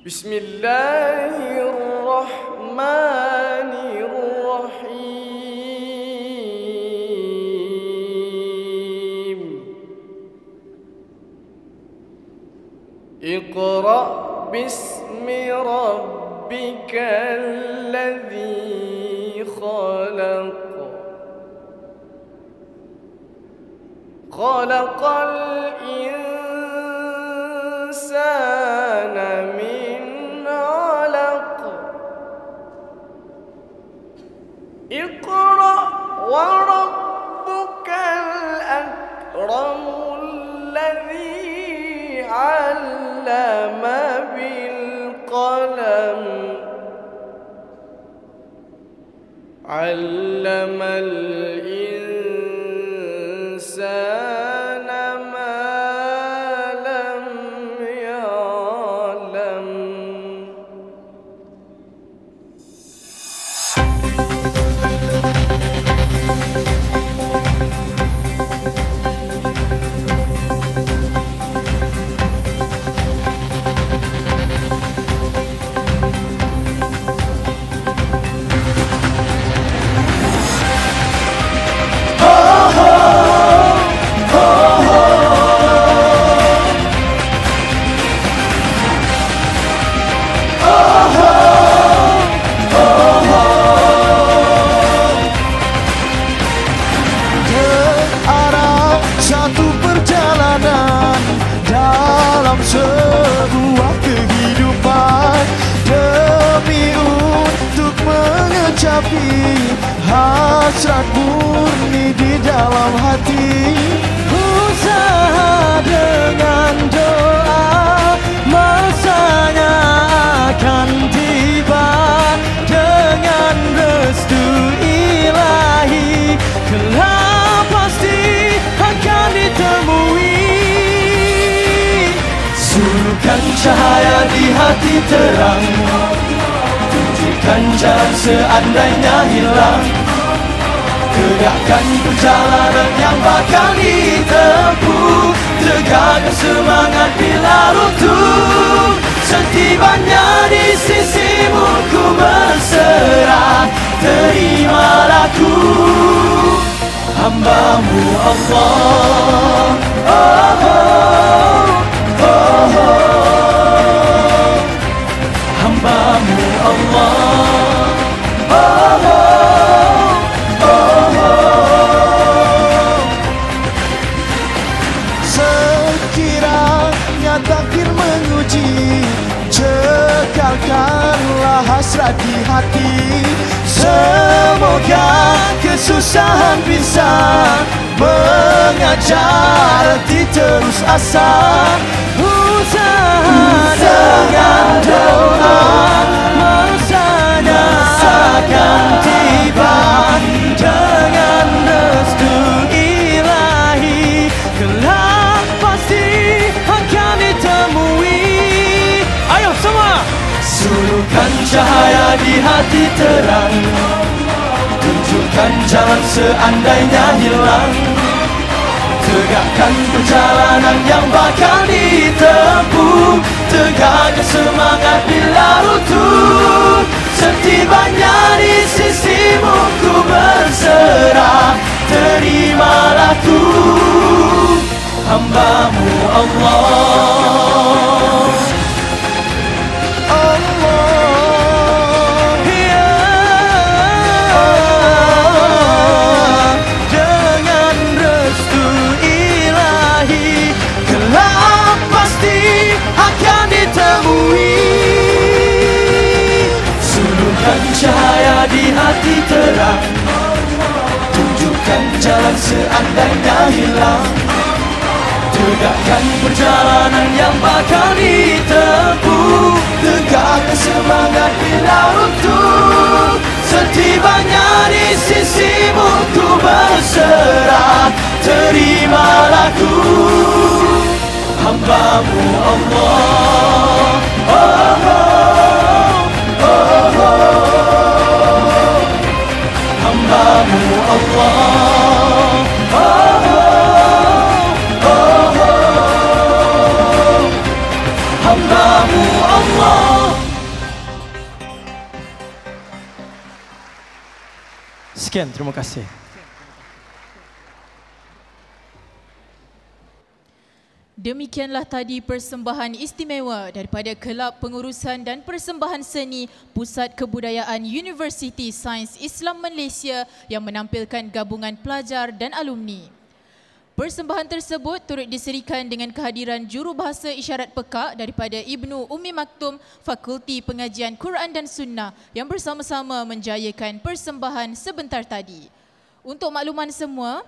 Bismillahirrahmanirrahim. Iqra' bismi rabbikal ladzi khalaq. Khalaqal insana min 'alaq. Iqra' wa rabbukal akramul ladzi 'allama bil qalam. 'Allamal insana ma lam ya'lam. Sebuah kehidupan demi untuk mengecapi hasrat murni di dalam hati. Usaha dengan doa, masanya akan tiba. Dengan restu ilahi, kelak pasti akan ditemui. Suruhkan cahaya di hati terang, tunjukkan jalan seandainya hilang. Gerakkan perjalanan yang bakal ditempuh, tegakkan semangat bila runtuh. Setibanya di sisimu ku berserah, terimalah ku, hambamu Allah. Hambamu Allah. Jika kesusahan bisa mengajar hati terus asa, usaha dengan doa masanya akan tiba. Dengan restu ilahi kelak pasti akan ditemui. Ayo semua, sulukan cahaya di hati terang, tunjukkan jalan seandainya hilang. Tegakkan perjalanan yang bakal ditempuh, tegakkan semangat bila runtuh. Setibanya di sisimu ku berserah, terimalah ku, hambamu Allah. Cahaya di hati terang, tunjukkan jalan seandainya hilang. Tegakkan perjalanan yang bakal ditempuh, tegakkan semangat bila runtuh. Setibanya di sisimu ku berserah, terimalah ku, hambamu Allah. Oh, oh. Hambamu Allah, hambamu Allah. Sekian, terima kasih. Demikianlah tadi persembahan istimewa daripada Kelab Pengurusan dan Persembahan Seni Pusat Kebudayaan Universiti Sains Islam Malaysia yang menampilkan gabungan pelajar dan alumni. Persembahan tersebut turut diserikan dengan kehadiran Jurubahasa Isyarat Pekak daripada Ibnu Ummi Maktum Fakulti Pengajian Quran dan Sunnah yang bersama-sama menjayakan persembahan sebentar tadi. Untuk makluman semua,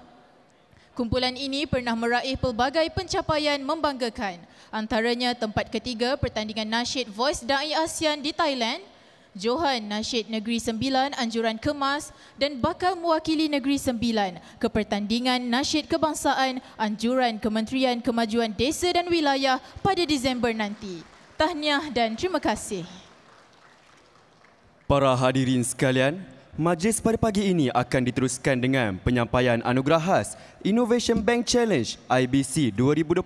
kumpulan ini pernah meraih pelbagai pencapaian membanggakan. Antaranya tempat ketiga pertandingan nasyid Voice Da'i ASEAN di Thailand, Johan Nasyid Negeri Sembilan Anjuran Kemas dan bakal mewakili Negeri Sembilan ke pertandingan nasyid kebangsaan Anjuran Kementerian Kemajuan Desa dan Wilayah pada Disember nanti. Tahniah dan terima kasih. Para hadirin sekalian, majlis pada pagi ini akan diteruskan dengan penyampaian anugerah khas Innovation Bank Challenge IBC 2025,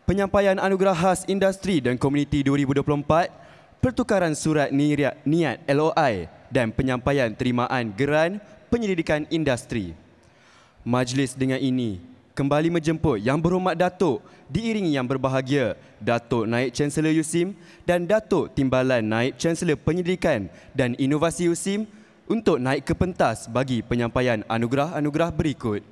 penyampaian anugerah khas Industri dan Komuniti 2024, pertukaran surat niat LOI dan penyampaian terimaan geran penyelidikan industri. Majlis dengan ini kembali menjemput Yang Berhormat Datuk diiringi Yang Berbahagia Datuk Naib Chancellor USIM dan Datuk Timbalan Naib Chancellor Penyelidikan dan Inovasi USIM untuk naik ke pentas bagi penyampaian anugerah-anugerah berikut.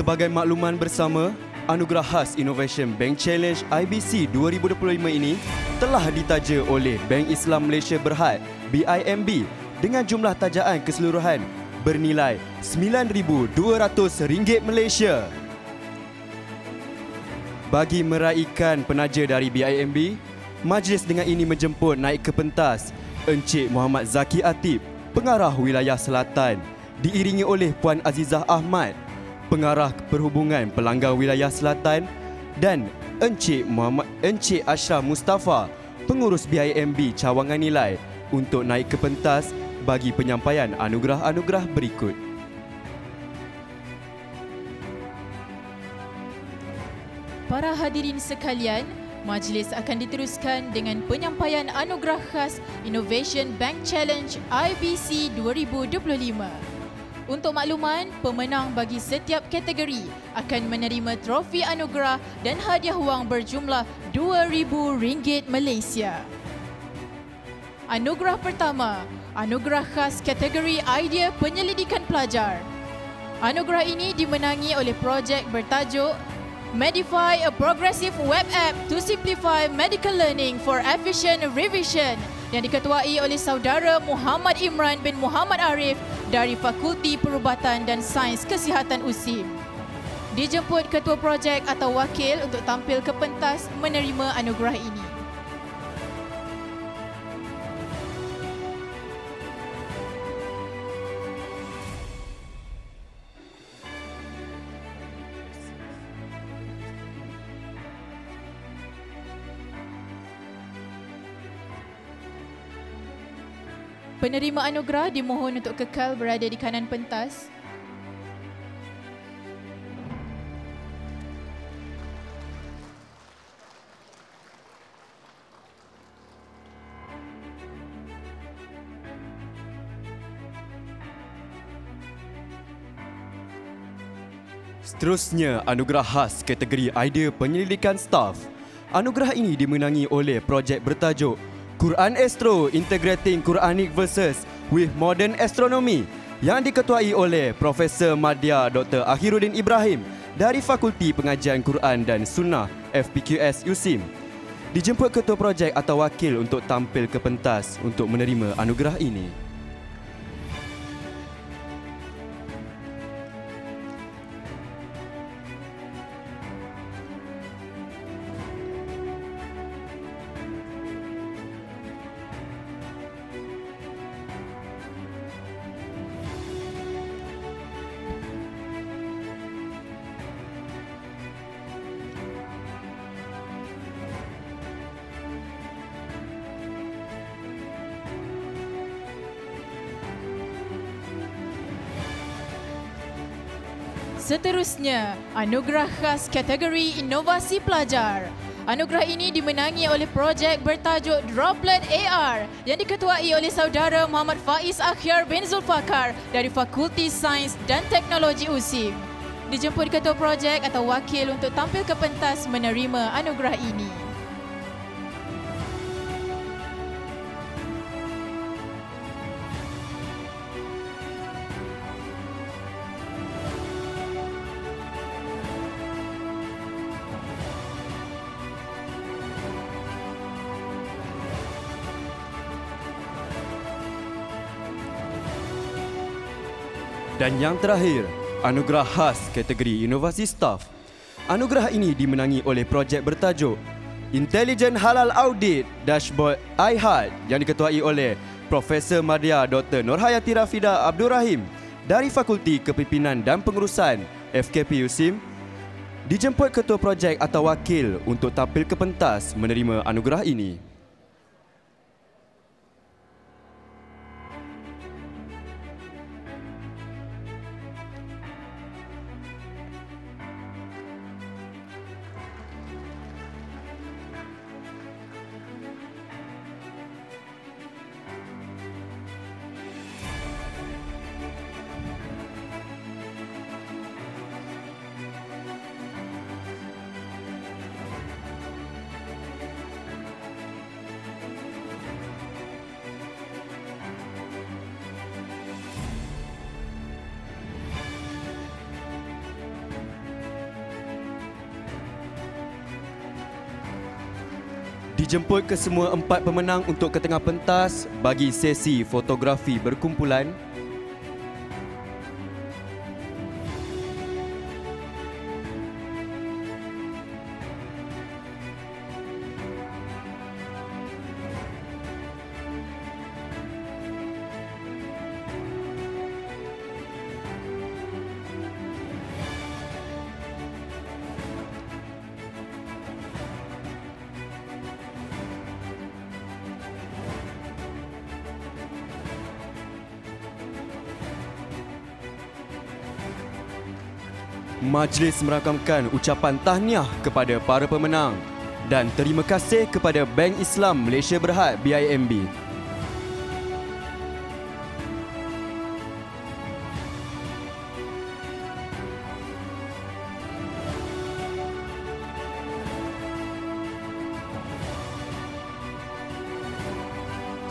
Sebagai makluman bersama, anugerah khas Innovation Bank Challenge IBC 2025 ini telah ditaja oleh Bank Islam Malaysia Berhad BIMB dengan jumlah tajaan keseluruhan bernilai RM9,200 Malaysia. Bagi meraihkan penaja dari BIMB, majlis dengan ini menjemput naik ke pentas Encik Muhammad Zaki Atib, Pengarah Wilayah Selatan, diiringi oleh Puan Azizah Ahmad, Pengarah Perhubungan Pelanggan Wilayah Selatan, dan Encik Ashraf Mustafa, Pengurus BIMB Cawangan Nilai untuk naik ke pentas bagi penyampaian anugerah-anugerah berikut. Para hadirin sekalian, majlis akan diteruskan dengan penyampaian anugerah khas Innovation Bank Challenge IBC 2025. Untuk makluman, pemenang bagi setiap kategori akan menerima trofi anugerah dan hadiah wang berjumlah RM2,000 Malaysia. Anugerah pertama, anugerah khas kategori idea penyelidikan pelajar. Anugerah ini dimenangi oleh projek bertajuk Medify, a progressive web app to simplify medical learning for efficient revision yang diketuai oleh saudara Muhammad Imran bin Muhammad Arif dari Fakulti Perubatan dan Sains Kesihatan USIM. Dijemput ketua projek atau wakil untuk tampil ke pentas menerima anugerah ini. Penerima anugerah dimohon untuk kekal berada di kanan pentas. Seterusnya, anugerah khas kategori idea penyelidikan staf. Anugerah ini dimenangi oleh projek bertajuk Quran Astro Integrating Quranic Verses with Modern Astronomy yang diketuai oleh Profesor Madya Dr. Akhiruddin Ibrahim dari Fakulti Pengajian Quran dan Sunnah FPQS USIM. Dijemput ketua projek atau wakil untuk tampil ke pentas untuk menerima anugerah ini. Seterusnya, anugerah khas kategori inovasi pelajar. Anugerah ini dimenangi oleh projek bertajuk Droplet AR yang diketuai oleh saudara Muhammad Faiz Akhyar bin Zulfakar dari Fakulti Sains dan Teknologi USIM. Dijemput ketua projek atau wakil untuk tampil ke pentas menerima anugerah ini. Dan yang terakhir, anugerah khas kategori inovasi staf. Anugerah ini dimenangi oleh projek bertajuk Intelligent Halal Audit Dashboard iHeart yang diketuai oleh Profesor Madya Dr. Nurhayati Rafida Abdul Rahim dari Fakulti Kepimpinan dan Pengurusan FKP USIM. Dijemput ketua projek atau wakil untuk tampil ke pentas menerima anugerah ini. Dijemput ke semua 4 pemenang untuk ke tengah pentas bagi sesi fotografi berkumpulan. Majlis merakamkan ucapan tahniah kepada para pemenang dan terima kasih kepada Bank Islam Malaysia Berhad BIMB.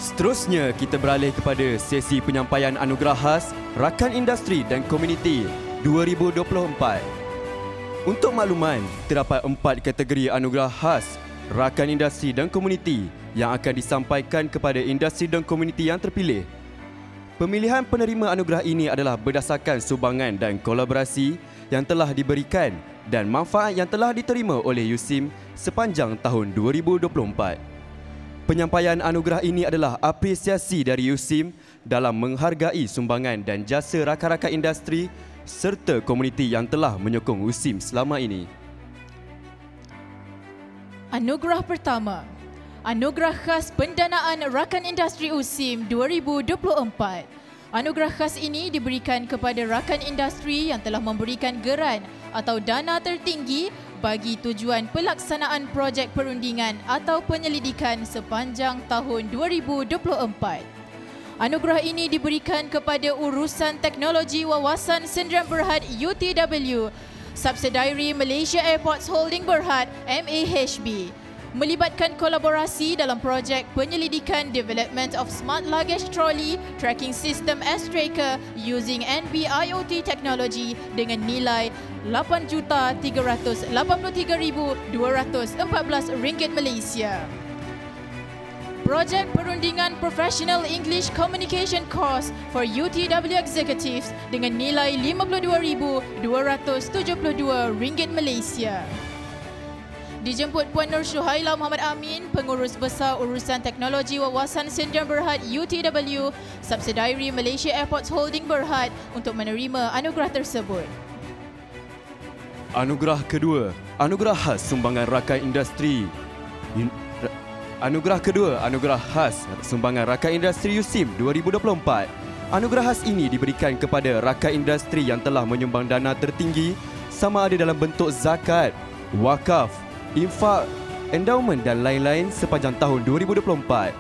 Seterusnya, kita beralih kepada sesi penyampaian anugerah khas Rakan Industri dan Komuniti 2024. Untuk makluman, terdapat 4 kategori anugerah khas Rakan Industri dan Komuniti yang akan disampaikan kepada industri dan komuniti yang terpilih. Pemilihan penerima anugerah ini adalah berdasarkan sumbangan dan kolaborasi yang telah diberikan dan manfaat yang telah diterima oleh USIM sepanjang tahun 2024. Penyampaian anugerah ini adalah apresiasi dari USIM dalam menghargai sumbangan dan jasa rakan-rakan industri serta komuniti yang telah menyokong USIM selama ini. Anugerah pertama, Anugerah Khas Pendanaan Rakan Industri USIM 2024. Anugerah khas ini diberikan kepada rakan industri yang telah memberikan geran atau dana tertinggi bagi tujuan pelaksanaan projek perundingan atau penyelidikan sepanjang tahun 2024. Anugerah ini diberikan kepada Urusan Teknologi Wawasan Sdn Berhad UTW, subsidiary Malaysia Airports Holding Berhad MAHB, melibatkan kolaborasi dalam projek penyelidikan development of smart luggage trolley tracking system S-Tracker using NB-IoT technology dengan nilai RM8,383,214 Malaysia. Projek perundingan Professional English Communication Course for UTW Executives dengan nilai RM52,272 Malaysia. Dijemput Puan Nur Syuhaila Muhammad Amin, Pengurus Besar Urusan Teknologi Wawasan Sdn Berhad UTW, subsidiary Malaysia Airports Holding Berhad untuk menerima anugerah tersebut. Anugerah kedua, Anugerah Khas Sumbangan Rakan Industri. Anugerah kedua, Anugerah Khas Sumbangan Rakan Industri USIM 2024. Anugerah khas ini diberikan kepada rakan industri yang telah menyumbang dana tertinggi sama ada dalam bentuk zakat, wakaf, infak, endowment dan lain-lain sepanjang tahun 2024.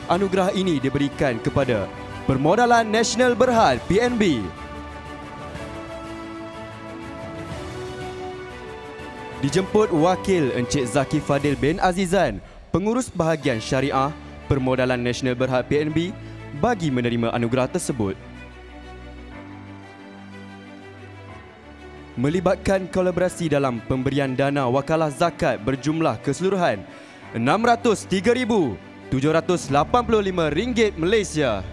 Anugerah ini diberikan kepada Permodalan Nasional Berhad PNB. Dijemput Wakil Encik Zaki Fadil bin Azizan, Pengurus Bahagian Syariah Permodalan Nasional Berhad PNB bagi menerima anugerah tersebut. Melibatkan kolaborasi dalam pemberian dana wakalah zakat berjumlah keseluruhan RM603,785 Malaysia.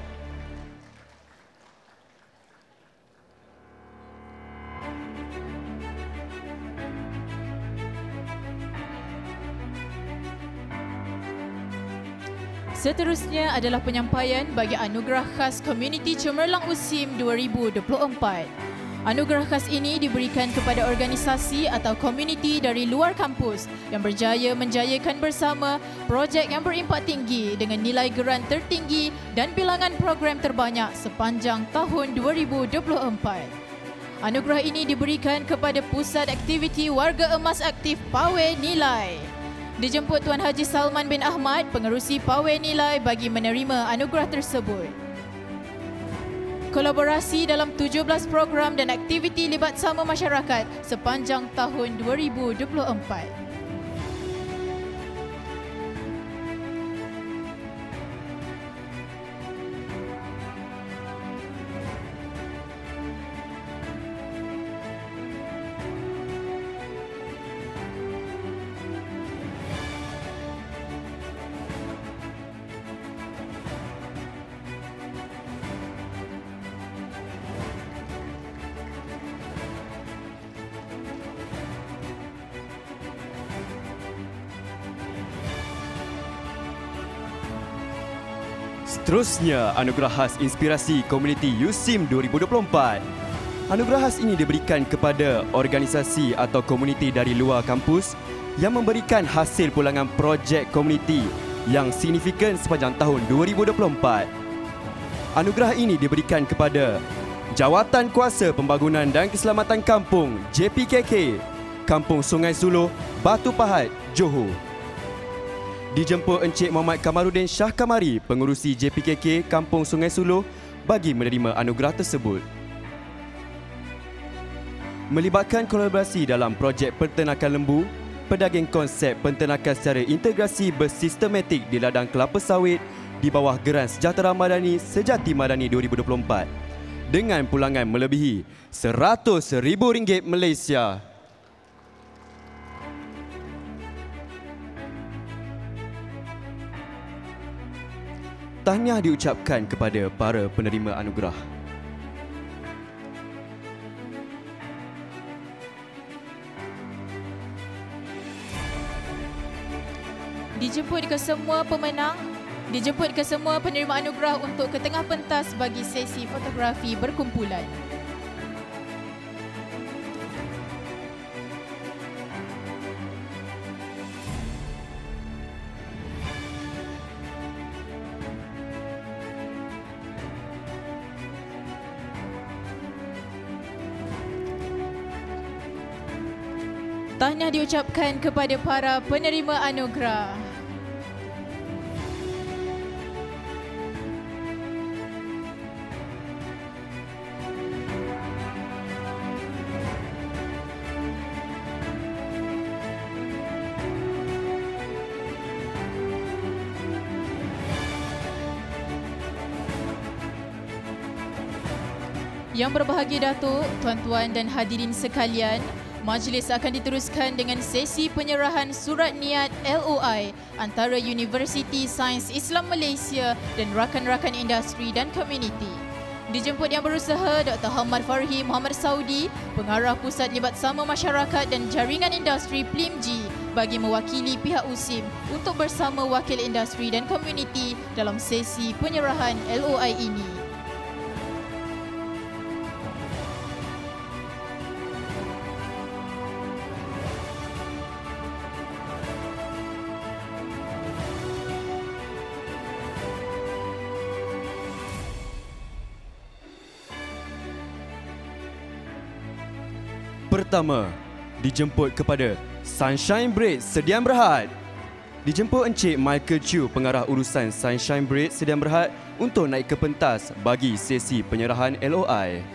Seterusnya adalah penyampaian bagi Anugerah Khas Komuniti Cemerlang USIM 2024. Anugerah khas ini diberikan kepada organisasi atau komuniti dari luar kampus yang berjaya menjayakan bersama projek yang berimpak tinggi dengan nilai geran tertinggi dan bilangan program terbanyak sepanjang tahun 2024. Anugerah ini diberikan kepada Pusat Aktiviti Warga Emas Aktif Pawai Nilai. Dijemput Tuan Haji Salman bin Ahmad, Pengerusi Pawai Nilai bagi menerima anugerah tersebut. Kolaborasi dalam 17 program dan aktiviti libat sama masyarakat sepanjang tahun 2024. Seterusnya, Anugerah Khas Inspirasi Komuniti USIM 2024. Anugerah khas ini diberikan kepada organisasi atau komuniti dari luar kampus yang memberikan hasil pulangan projek komuniti yang signifikan sepanjang tahun 2024. Anugerah ini diberikan kepada Jawatan Kuasa Pembangunan dan Keselamatan Kampung JPKK, Kampung Sungai Suluh, Batu Pahat, Johor. Dijemput Encik Muhammad Kamaruddin Shah Kamari, Pengerusi JPKK Kampung Sungai Suluh bagi menerima anugerah tersebut. Melibatkan kolaborasi dalam projek penternakan lembu, pedaging konsep penternakan secara integrasi bersistematik di ladang kelapa sawit di bawah geran Sejahtera Madani Sejati Madani 2024 dengan pulangan melebihi RM100,000 Malaysia. Tahniah diucapkan kepada para penerima anugerah. Dijemput ke semua pemenang, dijemput ke semua penerima anugerah untuk ke tengah pentas bagi sesi fotografi berkumpulan. Tahniah diucapkan kepada para penerima anugerah. Yang berbahagia Datuk, tuan-tuan dan hadirin sekalian, majlis akan diteruskan dengan sesi penyerahan surat niat LOI antara Universiti Sains Islam Malaysia dan rakan-rakan industri dan komuniti. Dijemput yang berusaha Dr. Ahmad Farhi Muhammad Saudi, Pengarah Pusat Libat Sama Masyarakat dan Jaringan Industri PLIMG bagi mewakili pihak USIM untuk bersama wakil industri dan komuniti dalam sesi penyerahan LOI ini. Pertama, dijemput kepada Sunshine Bread Sediam Berhad. Dijemput Encik Michael Chew, Pengarah Urusan Sunshine Bread Sediam Berhad untuk naik ke pentas bagi sesi penyerahan LOI.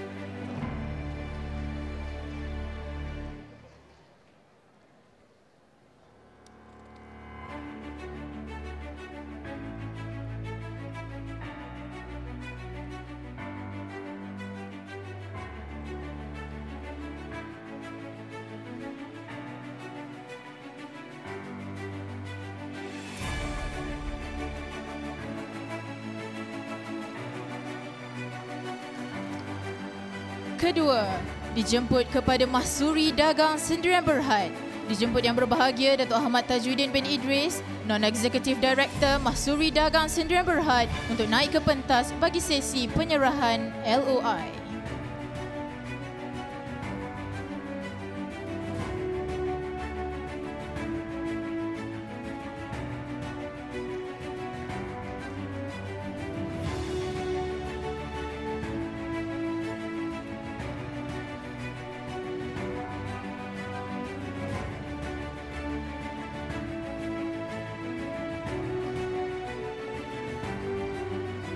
Kedua, dijemput kepada Mahsuri Dagang Sendirian Berhad. Dijemput yang berbahagia Datuk Ahmad Tajuddin bin Idris, Non-Executive Director Mahsuri Dagang Sendirian Berhad untuk naik ke pentas bagi sesi penyerahan LOI.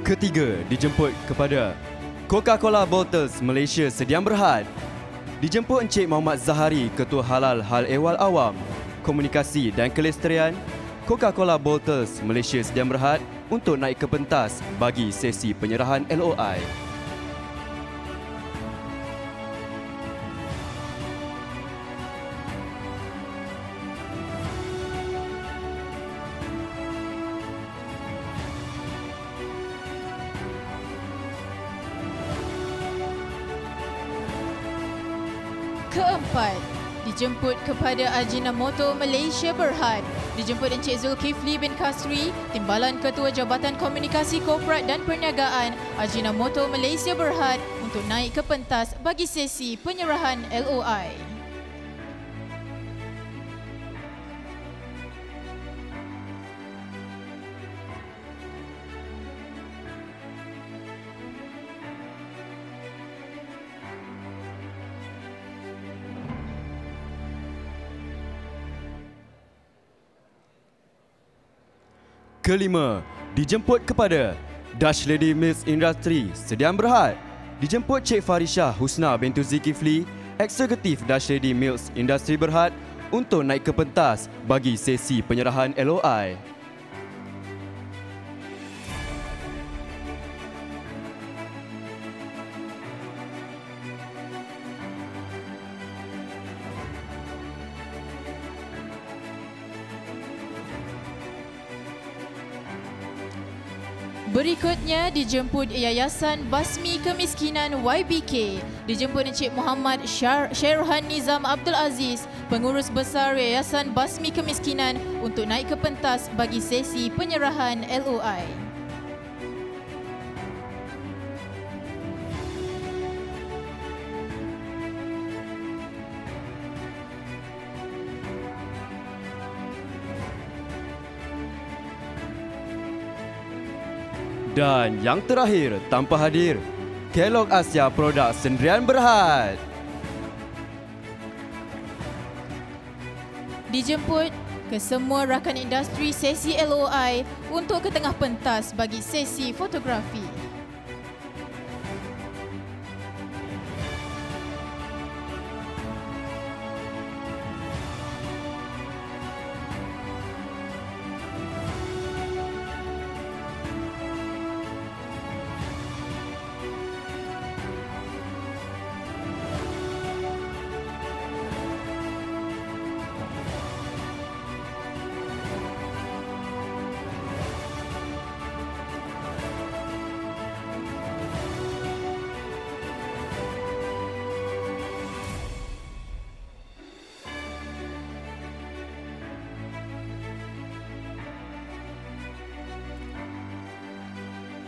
Ketiga, dijemput kepada Coca-Cola Bottles Malaysia Sediam Berhad. Dijemput Encik Muhammad Zahari, Ketua Halal Hal Ehwal Awam, Komunikasi dan Kelestarian Coca-Cola Bottles Malaysia Sediam Berhad untuk naik ke pentas bagi sesi penyerahan LOI. Keempat, dijemput kepada Ajinomoto Malaysia Berhad. Dijemput Encik Zulkifli bin Kasri, Timbalan Ketua Jabatan Komunikasi Korporat dan Perniagaan Ajinomoto Malaysia Berhad untuk naik ke pentas bagi sesi penyerahan LOI. Kelima, dijemput kepada Dutch Lady Mills Industry Sediam Berhad. Dijemput Cik Farisha Husna bintu Zulkifli, Eksekutif Dutch Lady Mills Industry Berhad untuk naik ke pentas bagi sesi penyerahan LOI. Berikutnya dijemput Yayasan Basmi Kemiskinan YBK. Dijemput Encik Muhammad Syairhan Nizam Abdul Aziz, Pengurus Besar Yayasan Basmi Kemiskinan untuk naik ke pentas bagi sesi penyerahan LOI. Dan yang terakhir, tanpa hadir, Kellogg Asia Produk Sendirian Berhad. Dijemput ke semua rakan industri sesi LOI untuk ke tengah pentas bagi sesi fotografi.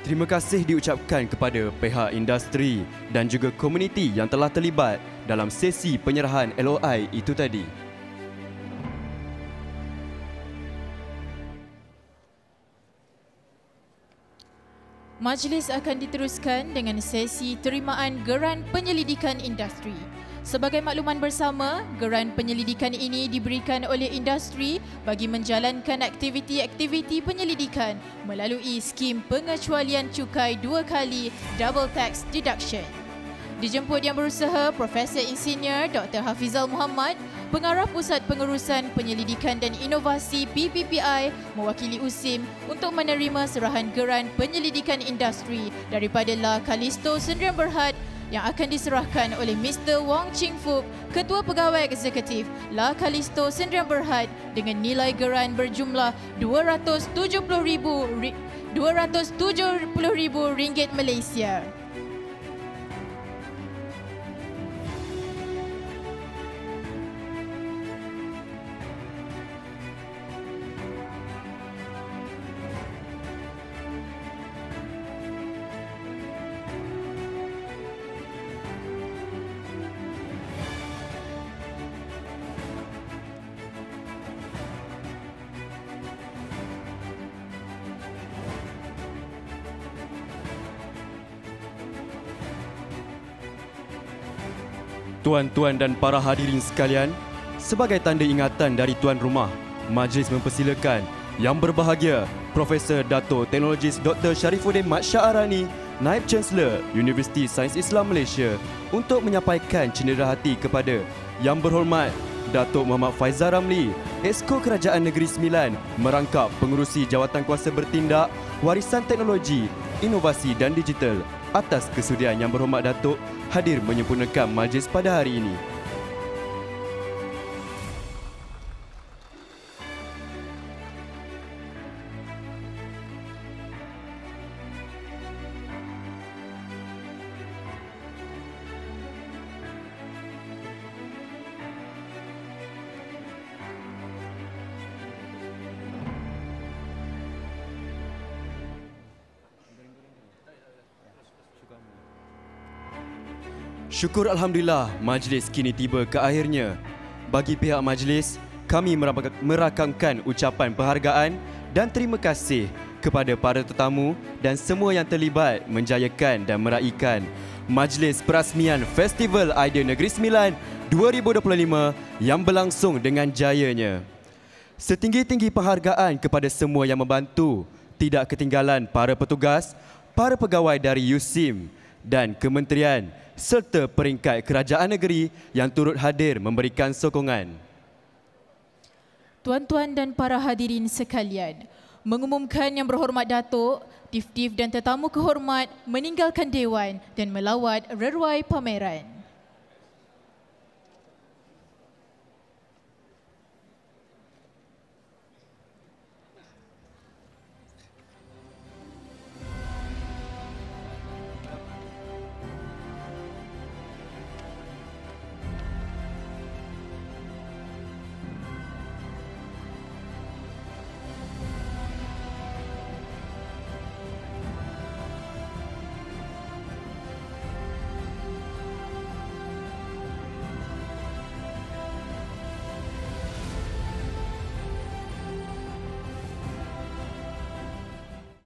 Terima kasih diucapkan kepada pihak industri dan juga komuniti yang telah terlibat dalam sesi penyerahan LOI itu tadi. Majlis akan diteruskan dengan sesi terimaan geran penyelidikan industri. Sebagai makluman bersama, geran penyelidikan ini diberikan oleh industri bagi menjalankan aktiviti-aktiviti penyelidikan melalui skim pengecualian cukai 2 kali double tax deduction. Dijemput yang berusaha Profesor Insinyur Dr. Hafizal Muhammad, Pengarah Pusat Pengurusan Penyelidikan dan Inovasi PPPI mewakili USIM untuk menerima serahan geran penyelidikan industri daripada La Kalisto Sendirian Berhad yang akan diserahkan oleh Mr. Wong Ching Fook, Ketua Pegawai Eksekutif La Kalisto Sendirian Berhad dengan nilai geran berjumlah RM270,000 Malaysia. Tuan-tuan dan para hadirin sekalian, sebagai tanda ingatan dari tuan rumah, majlis mempersilakan yang berbahagia Profesor Dato' Teknologis Dr. Sharifuddin Mat Syarani, Naib Chancellor Universiti Sains Islam Malaysia untuk menyampaikan cenderahati kepada Yang Berhormat Datuk Muhammad Faizal Ramli, Exco Kerajaan Negeri Sembilan, merangkap pengerusi Jawatankuasa Bertindak, Warisan Teknologi, Inovasi dan Digital, atas kesudian Yang Berhormat Datuk hadir menyempurnakan majlis pada hari ini. Syukur Alhamdulillah, majlis kini tiba ke akhirnya. Bagi pihak majlis, kami merakamkan ucapan penghargaan dan terima kasih kepada para tetamu dan semua yang terlibat menjayakan dan meraikan Majlis Perasmian Festival Idea Negeri Sembilan 2025 yang berlangsung dengan jayanya. Setinggi-tinggi penghargaan kepada semua yang membantu, tidak ketinggalan para petugas, para pegawai dari USIM dan kementerian serta peringkat kerajaan negeri yang turut hadir memberikan sokongan. Tuan-tuan dan para hadirin sekalian, mengumumkan Yang Berhormat Datuk, Tif-Tif dan tetamu kehormat meninggalkan Dewan dan melawat reruai pameran.